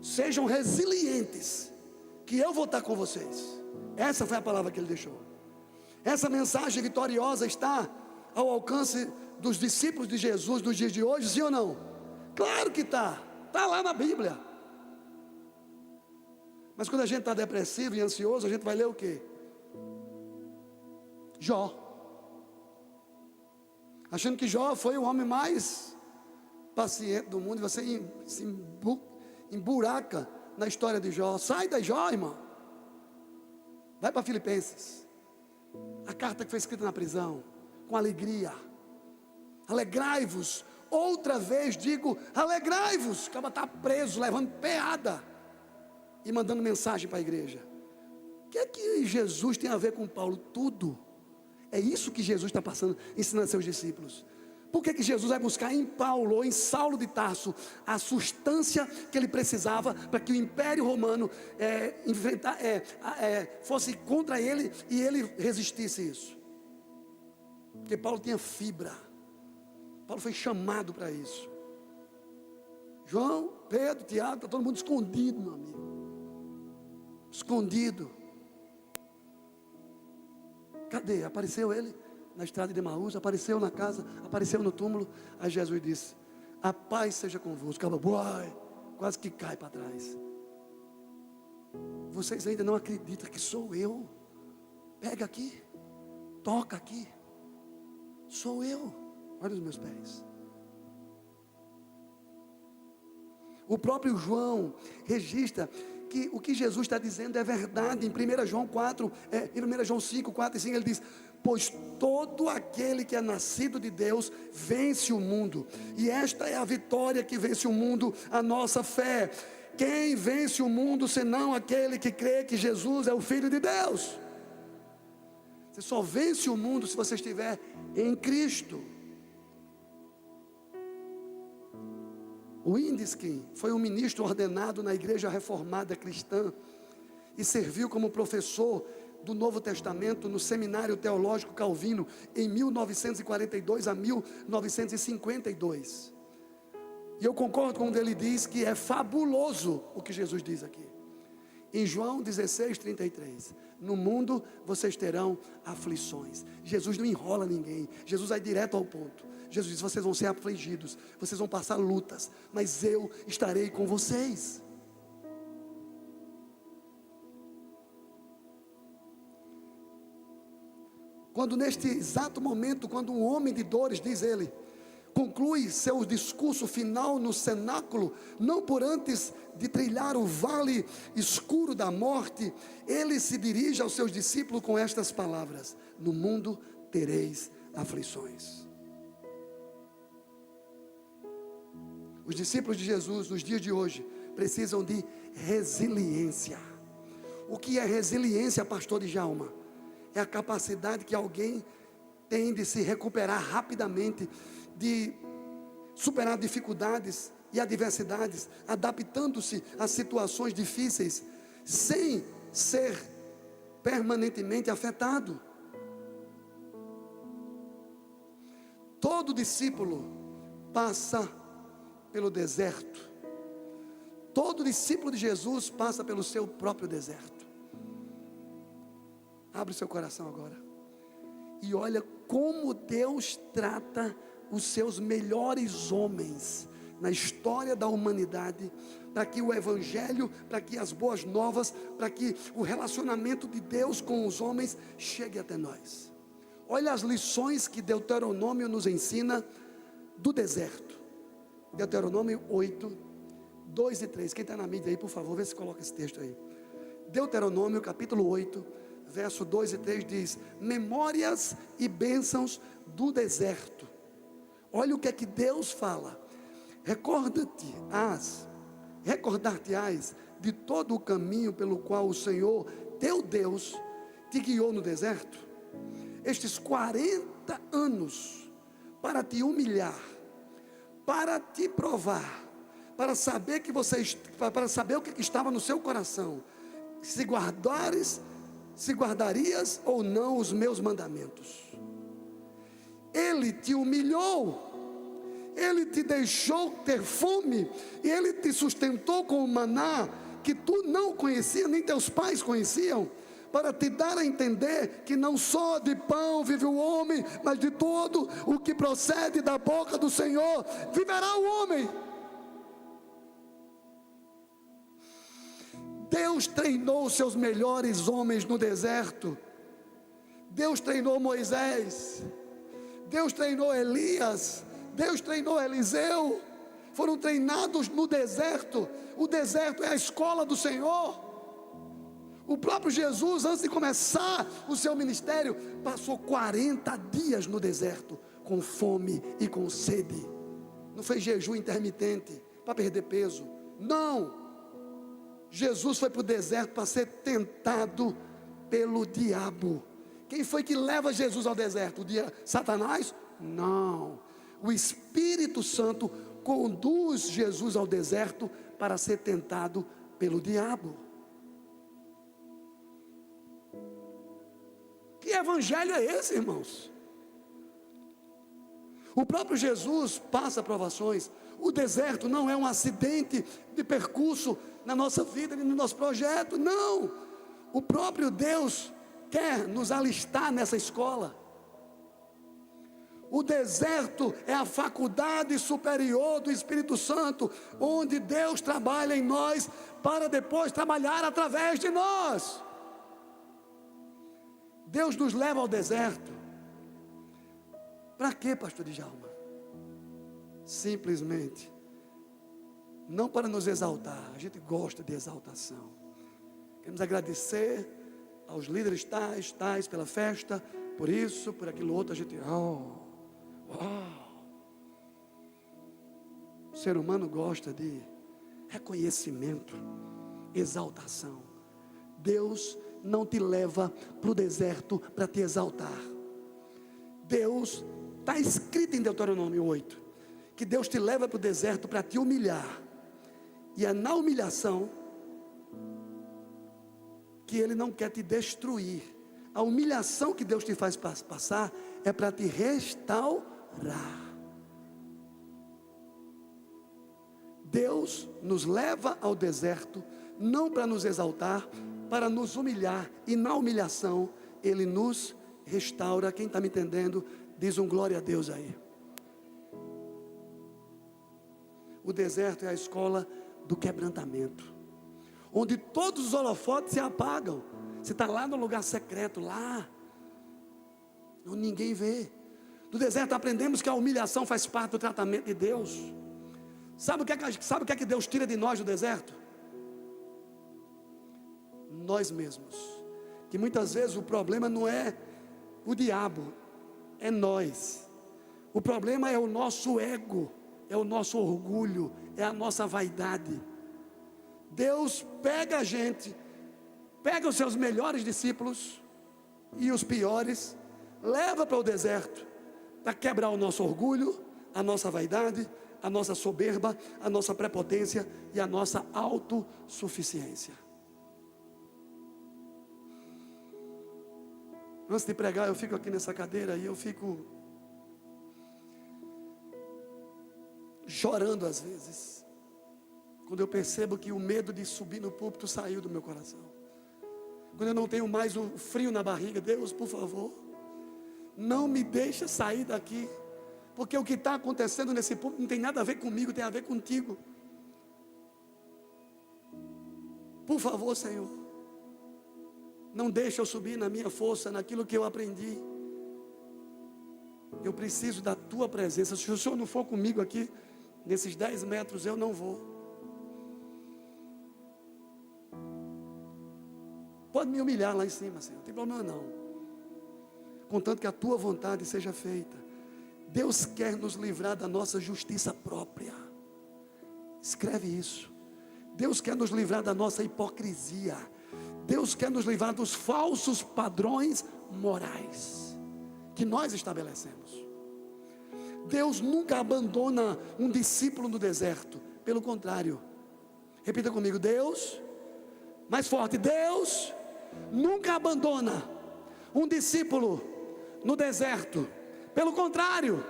Sejam resilientes, que eu vou estar com vocês. Essa foi a palavra que ele deixou. Essa mensagem vitoriosa está ao alcance dos discípulos de Jesus nos dias de hoje, sim ou não? Claro que está. Está lá na Bíblia. Mas quando a gente está depressivo e ansioso, a gente vai ler o quê? Jó. Achando que Jó foi o homem mais paciente do mundo. E você se emburaca na história de Jó. Sai da Jó, irmão. Vai para Filipenses. A carta que foi escrita na prisão. Com alegria. Alegrai-vos. Outra vez digo, alegrai-vos. O cara está preso, levando peada e mandando mensagem para a igreja. O que é que Jesus tem a ver com Paulo? Tudo. É isso que Jesus está passando, ensinando a seus discípulos. Por que Jesus vai buscar em Paulo ou em Saulo de Tarso a substância que ele precisava para que o Império Romano fosse contra ele e ele resistisse isso? Porque Paulo tinha fibra. Paulo foi chamado para isso. João, Pedro, Tiago, está todo mundo escondido, meu amigo. Escondido. Cadê? Apareceu ele na estrada de Emaús, apareceu na casa, apareceu no túmulo. Aí Jesus disse: a paz seja convosco. Uai, quase que cai para trás. Vocês ainda não acreditam que sou eu? Pega aqui, toca aqui. Sou eu. Olha os meus pés. O próprio João registra que o que Jesus está dizendo é verdade. Em 1 João 4, em 1 João 5, 4 e 5, ele diz: pois todo aquele que é nascido de Deus vence o mundo, e esta é a vitória que vence o mundo, a nossa fé. Quem vence o mundo, senão aquele que crê que Jesus é o Filho de Deus? Você só vence o mundo se você estiver em Cristo. O Windeskin foi um ministro ordenado na Igreja Reformada Cristã e serviu como professor do Novo Testamento no Seminário Teológico Calvino em 1942 a 1952. E eu concordo quando ele diz que é fabuloso o que Jesus diz aqui. Em João 16:33, no mundo vocês terão aflições. Jesus não enrola ninguém, Jesus vai direto ao ponto. Jesus diz: vocês vão ser afligidos, vocês vão passar lutas, mas eu estarei com vocês. Quando neste exato momento, quando um homem de dores, diz ele, conclui seu discurso final no cenáculo, não por antes de trilhar o vale escuro da morte, ele se dirige aos seus discípulos com estas palavras: no mundo tereis aflições. Os discípulos de Jesus, nos dias de hoje, precisam de resiliência. O que é resiliência, pastor Djalma? É a capacidade que alguém tem de se recuperar rapidamente, de superar dificuldades e adversidades, adaptando-se a situações difíceis, sem ser permanentemente afetado. Todo discípulo passa pelo deserto. Todo discípulo de Jesus passa pelo seu próprio deserto. Abre o seu coração agora e olha como Deus trata os seus melhores homens na história da humanidade, para que o Evangelho, para que as boas novas, para que o relacionamento de Deus com os homens chegue até nós. Olha as lições que Deuteronômio nos ensina do deserto. Deuteronômio 8, 2 e 3. Quem está na mídia aí, por favor, vê se coloca esse texto aí. Deuteronômio capítulo 8, verso 2 e 3 diz: memórias e bênçãos do deserto. Olha o que é que Deus fala: recordar-te-ás de todo o caminho pelo qual o Senhor teu Deus te guiou no deserto, estes 40 anos, para te humilhar, para te provar, para saber o que estava no seu coração, se guardarias ou não os meus mandamentos. Ele te humilhou, ele te deixou ter fome, e ele te sustentou com o maná que tu não conhecia, nem teus pais conheciam, para te dar a entender que não só de pão vive o homem, mas de todo o que procede da boca do Senhor viverá o homem. Deus treinou os seus melhores homens no deserto. Deus treinou Moisés, Deus treinou Elias, Deus treinou Eliseu. Foram treinados no deserto. O deserto é a escola do Senhor. O próprio Jesus, antes de começar o seu ministério, passou 40 dias no deserto, com fome e com sede. Não fez jejum intermitente para perder peso, não. Jesus foi para o deserto para ser tentado pelo diabo. Quem foi que leva Jesus ao deserto? Satanás? Não. O Espírito Santo conduz Jesus ao deserto para ser tentado pelo diabo. Que evangelho é esse, irmãos? O próprio Jesus passa provações. O deserto não é um acidente de percurso na nossa vida, no nosso projeto, não. O próprio Deus quer nos alistar nessa escola. O deserto é a faculdade superior do Espírito Santo, onde Deus trabalha em nós, para depois trabalhar através de nós. Deus nos leva ao deserto. Para quê, pastor Djalma? Simplesmente, não para nos exaltar. A gente gosta de exaltação. Queremos agradecer aos líderes tais pela festa, por isso, por aquilo outro. A gente, uau. O ser humano gosta de reconhecimento, exaltação. Deus não te leva para o deserto para te exaltar. Deus, está escrito em Deuteronômio 8, que Deus te leva para o deserto para te humilhar. E é na humilhação que Ele não quer te destruir. A humilhação que Deus te faz passar é para te restaurar. Deus nos leva ao deserto, não para nos exaltar, para nos humilhar. E na humilhação, Ele nos restaura. Quem está me entendendo, diz um glória a Deus aí. O deserto é a escola do quebrantamento, onde todos os holofotes se apagam. Você está lá no lugar secreto, lá onde ninguém vê. No deserto aprendemos que a humilhação faz parte do tratamento de Deus. Sabe o que é que Deus tira de nós do deserto? Nós mesmos. Que muitas vezes o problema não é o diabo, é nós. O problema é o nosso ego, é o nosso orgulho, é a nossa vaidade. Deus pega a gente, pega os seus melhores discípulos e os piores, leva para o deserto, para quebrar o nosso orgulho, a nossa vaidade, a nossa soberba, a nossa prepotência e a nossa autossuficiência. Antes de pregar, eu fico aqui nessa cadeira e eu fico chorando às vezes, quando eu percebo que o medo de subir no púlpito saiu do meu coração. Quando eu não tenho mais o frio na barriga, Deus, por favor, não me deixa sair daqui, porque o que está acontecendo nesse púlpito não tem nada a ver comigo, tem a ver contigo. Por favor, Senhor, não deixa eu subir na minha força, naquilo que eu aprendi. Eu preciso da tua presença. Se o Senhor não for comigo aqui, nesses 10 metros, eu não vou. Pode me humilhar lá em cima, Senhor, não tem problema não. Contanto que a tua vontade seja feita. Deus quer nos livrar da nossa justiça própria. Escreve isso. Deus quer nos livrar da nossa hipocrisia. Deus quer nos livrar dos falsos padrões morais que nós estabelecemos. Deus nunca abandona um discípulo no deserto. Pelo contrário. Repita comigo, Deus, mais forte, Deus nunca abandona um discípulo no deserto. Pelo contrário,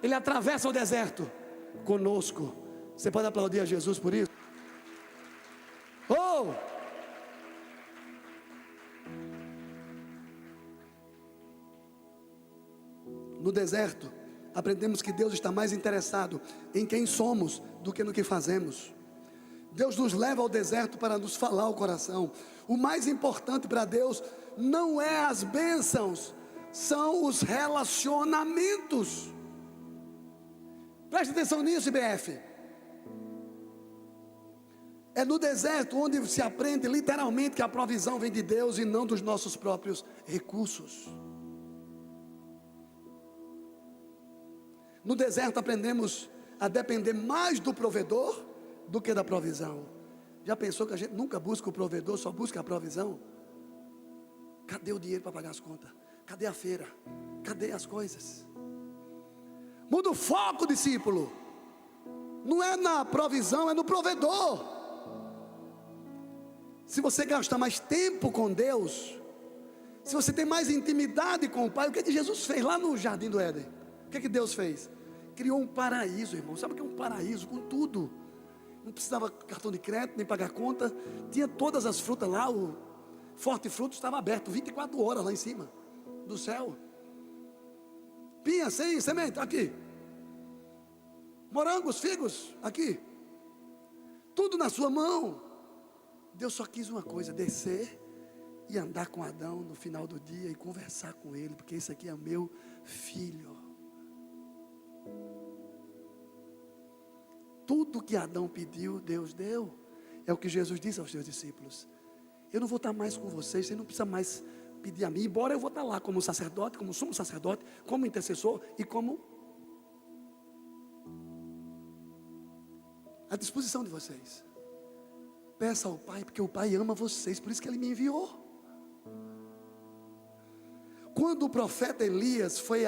Ele atravessa o deserto conosco. Você pode aplaudir a Jesus por isso? Oh! No deserto, aprendemos que Deus está mais interessado em quem somos do que no que fazemos. Deus nos leva ao deserto para nos falar ao coração. O mais importante para Deus não é as bênçãos, são os relacionamentos. Preste atenção nisso, IBF. É no deserto onde se aprende literalmente que a provisão vem de Deus e não dos nossos próprios recursos. No deserto aprendemos a depender mais do provedor do que da provisão. Já pensou que a gente nunca busca o provedor, só busca a provisão? Cadê o dinheiro para pagar as contas? Cadê a feira? Cadê as coisas? Muda o foco, discípulo. Não é na provisão, é no provedor. Se você gasta mais tempo com Deus, se você tem mais intimidade com o Pai, o que Jesus fez lá no Jardim do Éden? O que Deus fez? criou um paraíso, irmão. Sabe o que é um paraíso? Com tudo. Não precisava cartão de crédito, nem pagar conta. Tinha todas as frutas lá. O Forte Fruto estava aberto 24 horas lá em cima do céu. Pinha, sem semente, aqui. Morangos, figos, aqui. Tudo na sua mão. Deus só quis uma coisa: descer e andar com Adão no final do dia e conversar com ele, porque esse aqui é meu filho. Tudo que Adão pediu, Deus deu. É o que Jesus disse aos seus discípulos: eu não vou estar mais com vocês, você não precisa mais pedir a mim, embora eu vou estar lá como sacerdote, como sumo sacerdote, como intercessor e como à disposição de vocês. Peça ao Pai, porque o Pai ama vocês, por isso que Ele me enviou. Quando o profeta Elias foi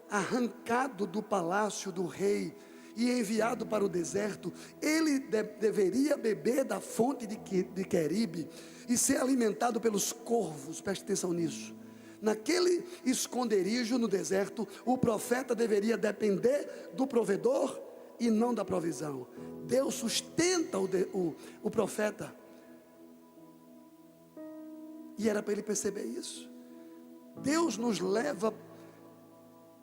arrancado do palácio do rei e enviado para o deserto, ele deveria beber da fonte de Queribe e ser alimentado pelos corvos. Preste atenção nisso. Naquele esconderijo no deserto, o profeta deveria depender do provedor e não da provisão. Deus sustenta o profeta, e era para ele perceber isso. Deus nos leva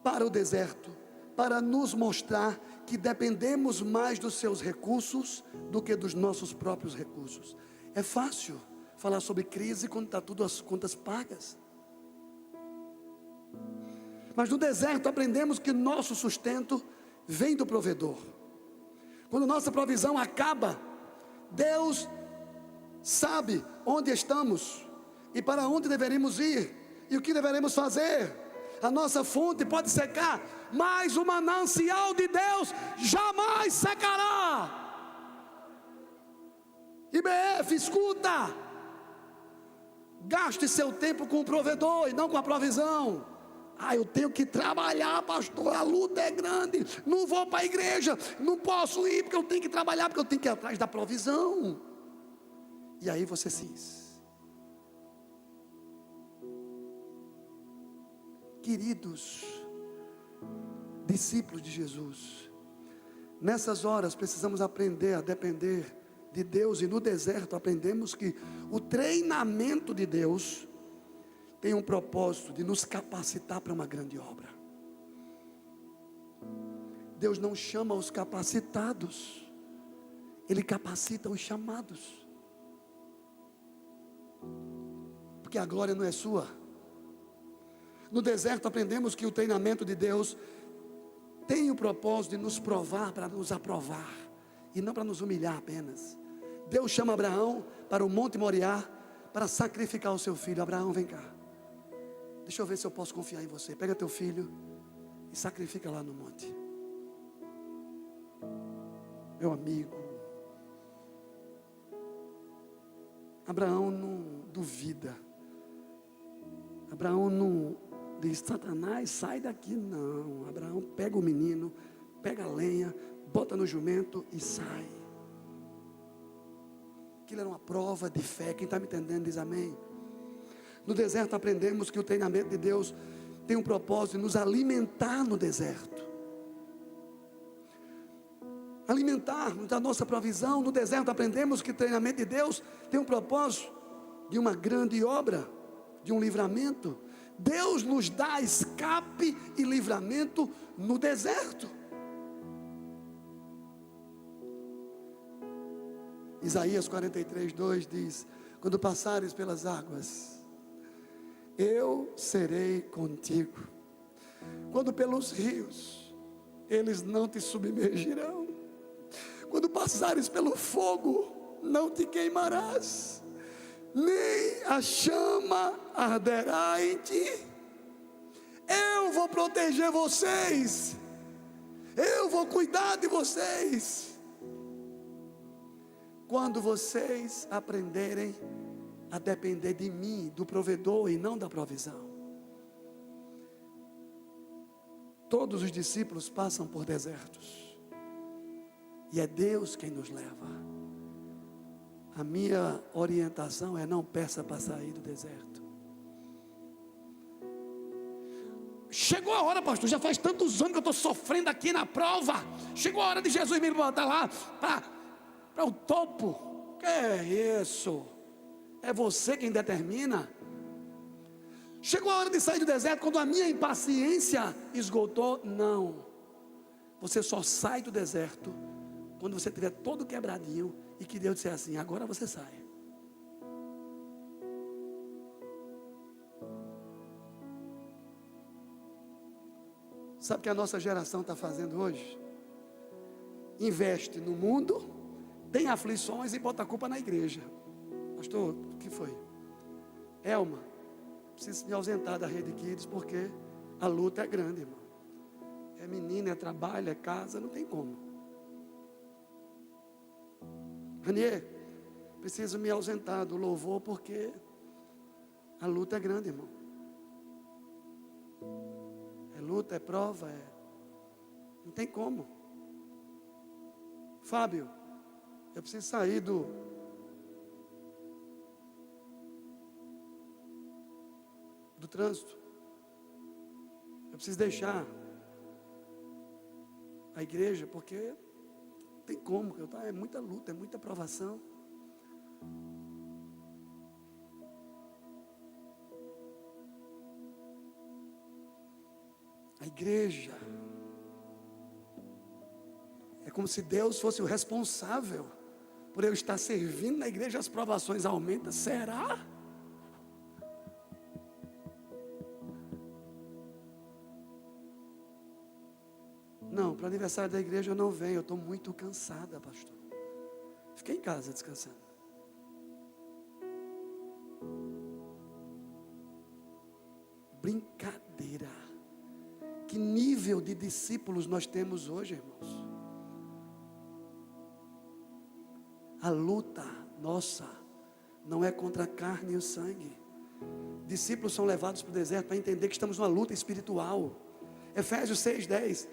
para o deserto para nos mostrar que dependemos mais dos seus recursos do que dos nossos próprios recursos. É fácil falar sobre crise quando está tudo as contas pagas. Mas no deserto aprendemos que nosso sustento vem do provedor. Quando nossa provisão acaba, Deus sabe onde estamos e para onde deveríamos ir e o que deveremos fazer. A nossa fonte pode secar, mas o manancial de Deus jamais secará. IBF, escuta. Gaste seu tempo com o provedor e não com a provisão. Eu tenho que trabalhar, pastor, a luta é grande, não vou para a igreja, não posso ir porque eu tenho que trabalhar, porque eu tenho que ir atrás da provisão. E aí você diz: queridos discípulos de Jesus, nessas horas precisamos aprender a depender de Deus. E no deserto aprendemos que o treinamento de Deus tem um propósito de nos capacitar para uma grande obra. Deus não chama os capacitados, Ele capacita os chamados. Porque a glória não é sua. No deserto aprendemos que o treinamento de Deus tem o propósito de nos provar para nos aprovar, e não para nos humilhar apenas. Deus chama Abraão para o Monte Moriá para sacrificar o seu filho. Abraão, vem cá, deixa eu ver se eu posso confiar em você. Pega teu filho e sacrifica lá no monte. Meu amigo, Abraão não duvida. Abraão não diz: Satanás, sai daqui. Não, Abraão pega o menino, pega a lenha, bota no jumento e sai. Aquilo era uma prova de fé. Quem está me entendendo diz amém. No deserto aprendemos que o treinamento de Deus tem um propósito de nos alimentar no deserto. Alimentar-nos da nossa provisão. No deserto aprendemos que o treinamento de Deus tem um propósito de uma grande obra, de um livramento. Deus nos dá escape e livramento no deserto. Isaías 43:2 diz: quando passares pelas águas, eu serei contigo. Quando pelos rios, eles não te submergirão. Quando passares pelo fogo, não te queimarás, nem a chama arderá em ti. Eu vou proteger vocês, eu vou cuidar de vocês. Quando vocês aprenderem a depender de mim, do provedor, e não da provisão. Todos os discípulos passam por desertos, e é Deus quem nos leva. A minha orientação é: não peça para sair do deserto. Chegou a hora, pastor, já faz tantos anos que eu estou sofrendo aqui na prova. Chegou a hora de Jesus me botar lá para o topo. Que é isso? É você quem determina. Chegou a hora de sair do deserto quando a minha impaciência esgotou. Não. Você só sai do deserto quando você estiver todo quebradinho e que Deus disser assim: agora você sai. Sabe o que a nossa geração está fazendo hoje? Investe no mundo, tem aflições e bota a culpa na igreja. Pastor, o que foi? Elma, preciso me ausentar da Rede Kids porque a luta é grande, irmão. É menina, é trabalho, é casa, não tem como. Ranier, preciso me ausentar do louvor porque a luta é grande, irmão. É luta, é prova, não tem como. Fábio, eu preciso sair do trânsito. Eu preciso deixar a igreja porque não tem como. É muita luta, é muita provação. A igreja é como se Deus fosse o responsável por eu estar servindo na igreja. As provações aumentam. Será? Não, para o aniversário da igreja eu não venho. Eu estou muito cansada, pastor. Fiquei em casa descansando. Brincadeira. Que nível de discípulos nós temos hoje, irmãos? A luta nossa não é contra a carne e o sangue. Discípulos são levados para o deserto para entender que estamos numa luta espiritual. Efésios 6:10.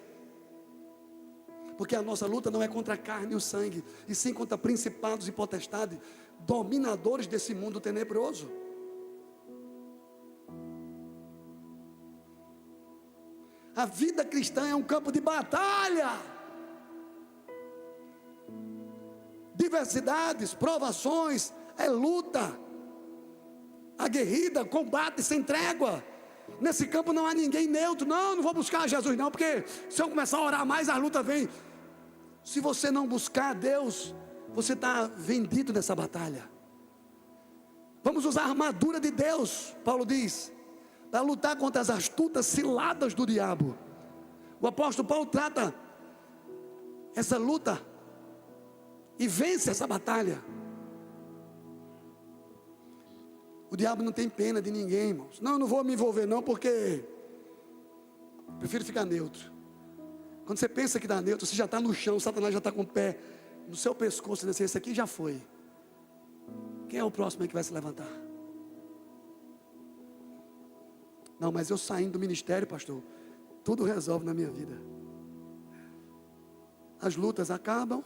Porque a nossa luta não é contra a carne e o sangue, e sim contra principados e potestades, dominadores desse mundo tenebroso. A vida cristã é um campo de batalha. Diversidades, provações, é luta. Aguerrida, combate sem trégua. Nesse campo não há ninguém neutro. Não vou buscar Jesus não, porque se eu começar a orar mais, a luta vem. Se você não buscar Deus, você está vendido nessa batalha. Vamos usar a armadura de Deus, Paulo diz, para lutar contra as astutas ciladas do diabo. O apóstolo Paulo trata essa luta e vence essa batalha. O diabo não tem pena de ninguém, irmãos. Não vou me envolver não, porque prefiro ficar neutro. Quando você pensa que dá neutro, você já está no chão, Satanás já está com o pé no seu pescoço, assim, esse aqui já foi. Quem é o próximo aí que vai se levantar? Não, mas eu saindo do ministério, pastor, tudo resolve na minha vida. As lutas acabam,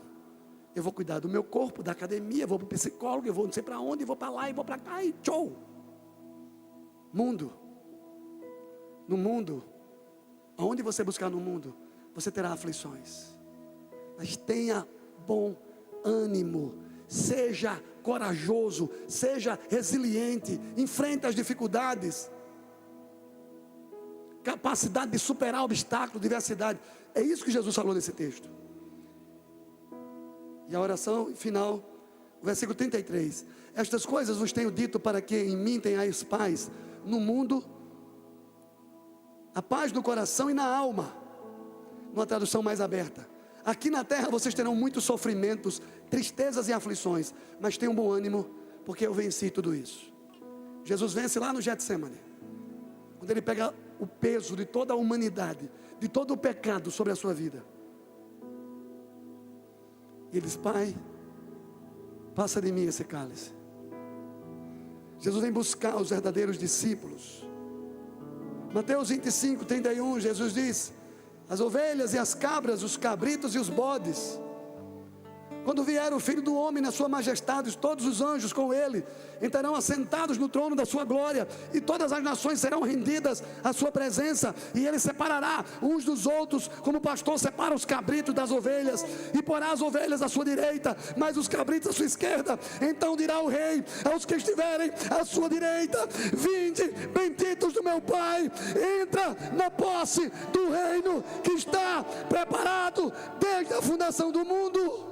eu vou cuidar do meu corpo, da academia, eu vou para o psicólogo, eu vou não sei para onde, eu vou para lá, e vou para cá, e tchau. Mundo. No mundo, aonde você buscar no mundo, você terá aflições. Mas tenha bom ânimo, seja corajoso, seja resiliente, enfrente as dificuldades. Capacidade de superar obstáculos, diversidade. É isso que Jesus falou nesse texto. E a oração final, o versículo 33. Estas coisas vos tenho dito para que em mim tenhais paz no mundo, a paz no coração e na alma. Numa tradução mais aberta. Aqui na terra vocês terão muitos sofrimentos, tristezas e aflições, mas tenham bom ânimo, porque eu venci tudo isso. Jesus vence lá no Getsemane, quando ele pega o peso de toda a humanidade, de todo o pecado sobre a sua vida. E ele diz: Pai, passa de mim esse cálice. Jesus vem buscar os verdadeiros discípulos. Mateus 25, 31, Jesus diz: as ovelhas e as cabras, os cabritos e os bodes, Quando vier o Filho do Homem na sua majestade, todos os anjos com ele estarão assentados no trono da sua glória, e todas as nações serão rendidas à sua presença, e ele separará uns dos outros, como o pastor separa os cabritos das ovelhas, e porá as ovelhas à sua direita, mas os cabritos à sua esquerda. Então dirá o rei aos que estiverem à sua direita: vinde, benditos do meu Pai, entra na posse do reino que está preparado desde a fundação do mundo.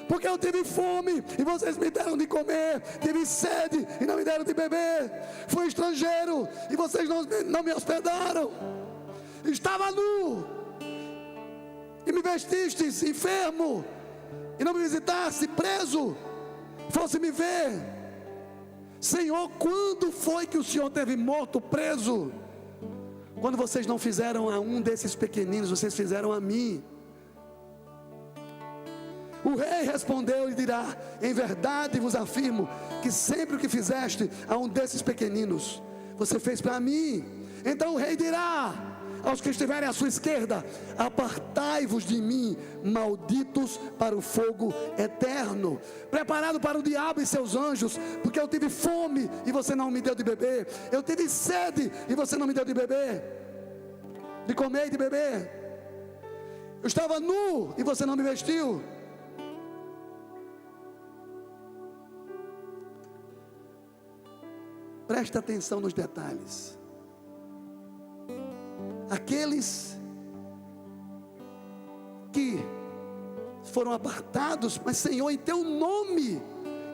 Porque eu tive fome e vocês me deram de comer, tive sede e não me deram de beber, fui estrangeiro e vocês não me hospedaram, estava nu e me vestistes, enfermo e não me visitaste, preso, fosse me ver. Senhor, quando foi que o Senhor teve morto, preso? Quando vocês não fizeram a um desses pequeninos, vocês fizeram a mim. O rei respondeu e dirá: em verdade vos afirmo que sempre o que fizeste a um desses pequeninos, você fez para mim. Então o rei dirá aos que estiverem à sua esquerda: apartai-vos de mim, malditos, para o fogo eterno, preparado para o diabo e seus anjos. Porque eu tive fome e você não me deu de beber, eu tive sede e você não me deu de beber, de comer e de beber, eu estava nu e você não me vestiu. Presta atenção nos detalhes. Aqueles que foram apartados, mas Senhor, em teu nome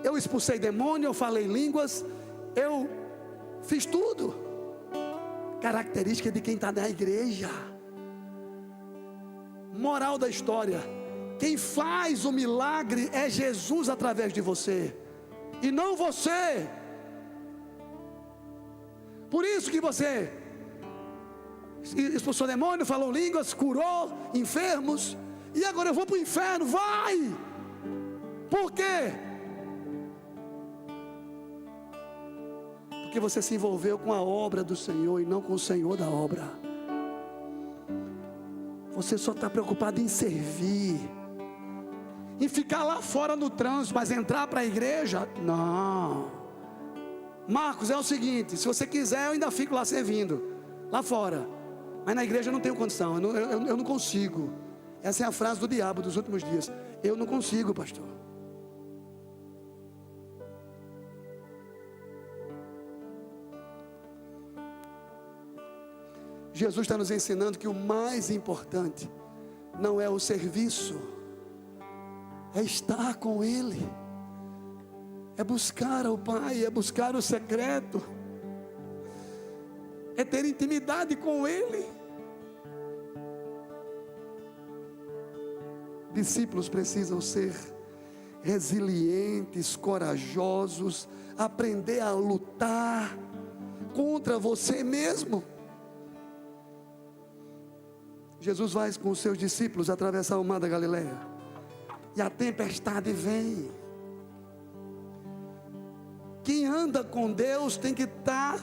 eu expulsei demônio, eu falei línguas, eu fiz tudo. Característica de quem está na igreja. Moral da história: quem faz o milagre é Jesus através de você, e não você. Por isso que você expulsou demônio, falou línguas, curou enfermos, e agora eu vou para o inferno. Vai! Por quê? Porque você se envolveu com a obra do Senhor e não com o Senhor da obra. Você só está preocupado em servir, em ficar lá fora no trânsito, mas entrar para a igreja, não. Marcos, é o seguinte: se você quiser, eu ainda fico lá servindo, lá fora, mas na igreja eu não tenho condição, eu não consigo. Essa é a frase do diabo dos últimos dias: eu não consigo, pastor. Jesus está nos ensinando que o mais importante não é o serviço, é estar com Ele, é buscar ao Pai, é buscar o secreto, é ter intimidade com Ele. Discípulos precisam ser resilientes, corajosos, aprender a lutar contra você mesmo. Jesus vai com os seus discípulos atravessar o mar da Galileia, e a tempestade vem. Quem anda com Deus tem que estar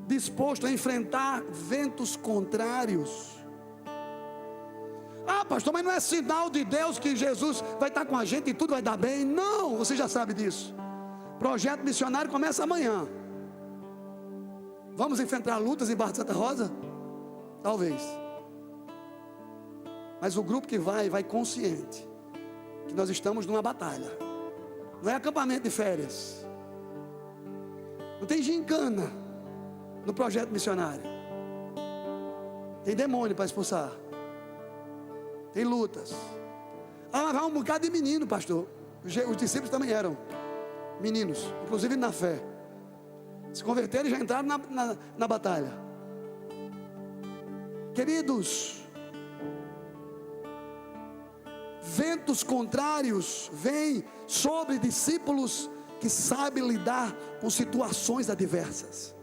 disposto a enfrentar ventos contrários. Ah, pastor, mas não é sinal de Deus que Jesus vai estar com a gente e tudo vai dar bem? Não, você já sabe disso. Projeto missionário começa amanhã. Vamos enfrentar lutas em Barra de Santa Rosa? Talvez. Mas o grupo que vai consciente que nós estamos numa batalha. Não é acampamento de férias. Não tem gincana no projeto missionário. Tem demônio para expulsar. Tem lutas. Ah, vai um bocado de menino, pastor. Os discípulos também eram meninos, inclusive na fé. Se converteram e já entraram na batalha. Queridos, ventos contrários vêm sobre discípulos que sabem lidar com situações adversas.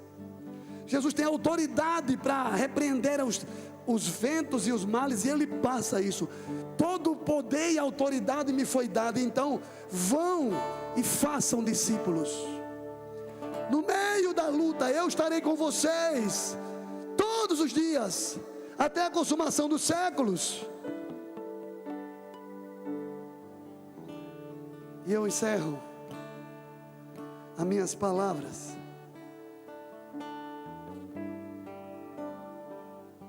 Jesus tem autoridade para repreender os ventos e os males, e Ele passa isso. Todo o poder e autoridade me foi dado, então vão e façam discípulos. No meio da luta eu estarei com vocês todos os dias, até a consumação dos séculos. E eu encerro as minhas palavras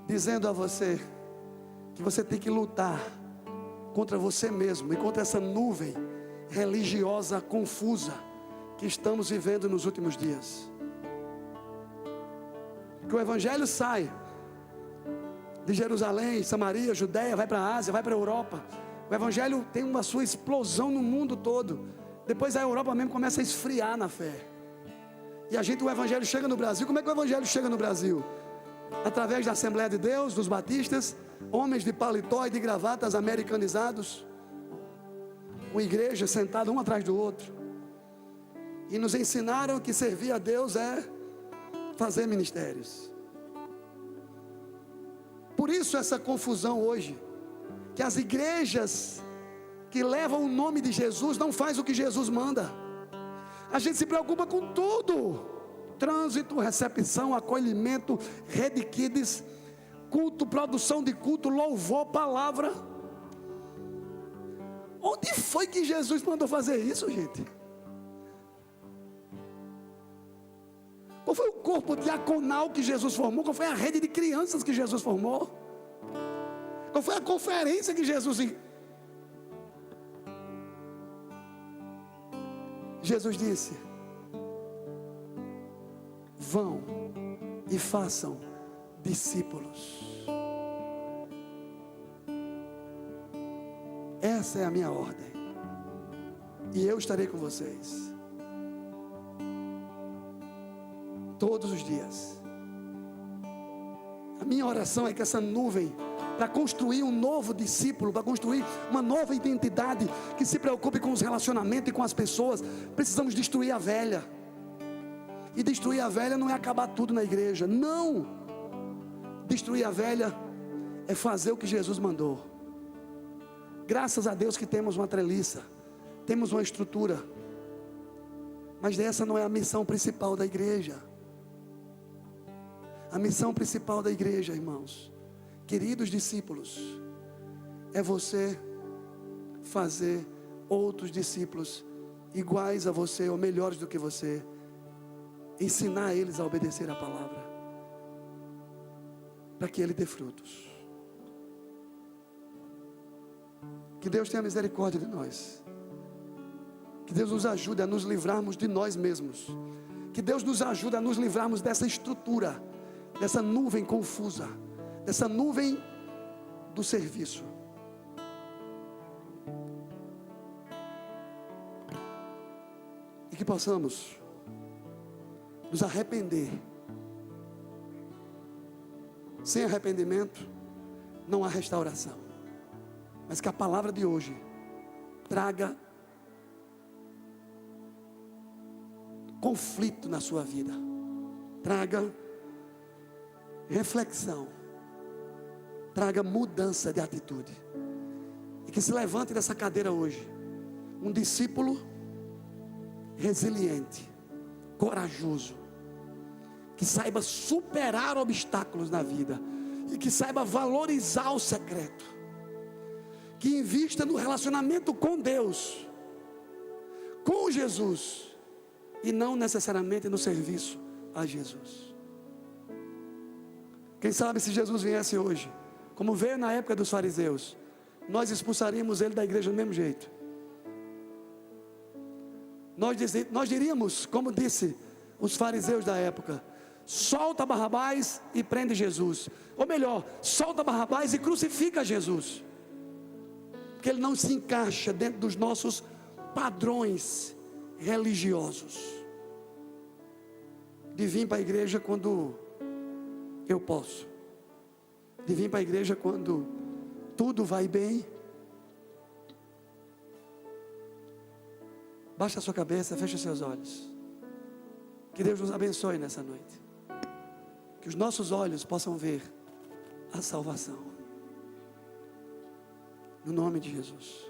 dizendo a você que você tem que lutar contra você mesmo e contra essa nuvem religiosa confusa que estamos vivendo nos últimos dias. Que o evangelho sai de Jerusalém, Samaria, Judeia, vai para a Ásia, vai para a Europa. O evangelho tem uma sua explosão no mundo todo. Depois a Europa mesmo começa a esfriar na fé. E o evangelho chega no Brasil. Como é que o evangelho chega no Brasil? Através da Assembleia de Deus, dos batistas, homens de paletó e de gravatas americanizados, com igrejas sentadas um atrás do outro, e nos ensinaram que servir a Deus é fazer ministérios. Por isso essa confusão hoje, que as igrejas que levam o nome de Jesus não faz o que Jesus manda. A gente se preocupa com tudo: trânsito, recepção, acolhimento, rede kids, culto, produção de culto, louvor, palavra. Onde foi que Jesus mandou fazer isso, gente? Qual foi o corpo diaconal que Jesus formou? Qual foi a rede de crianças que Jesus formou? Qual foi a conferência que Jesus disse: vão e façam discípulos. Essa é a minha ordem, e eu estarei com vocês todos os dias. A minha oração é que essa nuvem, para construir um novo discípulo, para construir uma nova identidade que se preocupe com os relacionamentos e com as pessoas, precisamos destruir a velha. E destruir a velha não é acabar tudo na igreja, não. Destruir a velha é fazer o que Jesus mandou. Graças a Deus que temos uma treliça, temos uma estrutura, mas essa não é a missão principal da igreja. A missão principal da igreja, irmãos, queridos discípulos, é você fazer outros discípulos iguais a você ou melhores do que você, ensinar eles a obedecer a palavra, para que ele dê frutos. Que Deus tenha misericórdia de nós. Que Deus nos ajude a nos livrarmos de nós mesmos. Que Deus nos ajude a nos livrarmos dessa estrutura, dessa nuvem confusa, dessa nuvem do serviço. E que possamos nos arrepender. Sem arrependimento não há restauração. Mas que a palavra de hoje traga conflito na sua vida, traga reflexão, traga mudança de atitude. E que se levante dessa cadeira hoje um discípulo resiliente, corajoso, que saiba superar obstáculos na vida e que saiba valorizar o secreto, que invista no relacionamento com Deus, com Jesus, e não necessariamente no serviço a Jesus. Quem sabe se Jesus viesse hoje, como veio na época dos fariseus, nós expulsaríamos ele da igreja do mesmo jeito. Nós diríamos, como disse os fariseus da época: solta Barrabás e prende Jesus. Ou melhor, solta Barrabás e crucifica Jesus, porque ele não se encaixa dentro dos nossos padrões religiosos, de vir para a igreja quando eu posso, de vir para a igreja quando tudo vai bem. Baixa a sua cabeça, feche os seus olhos. Que Deus nos abençoe nessa noite, que os nossos olhos possam ver a salvação, no nome de Jesus.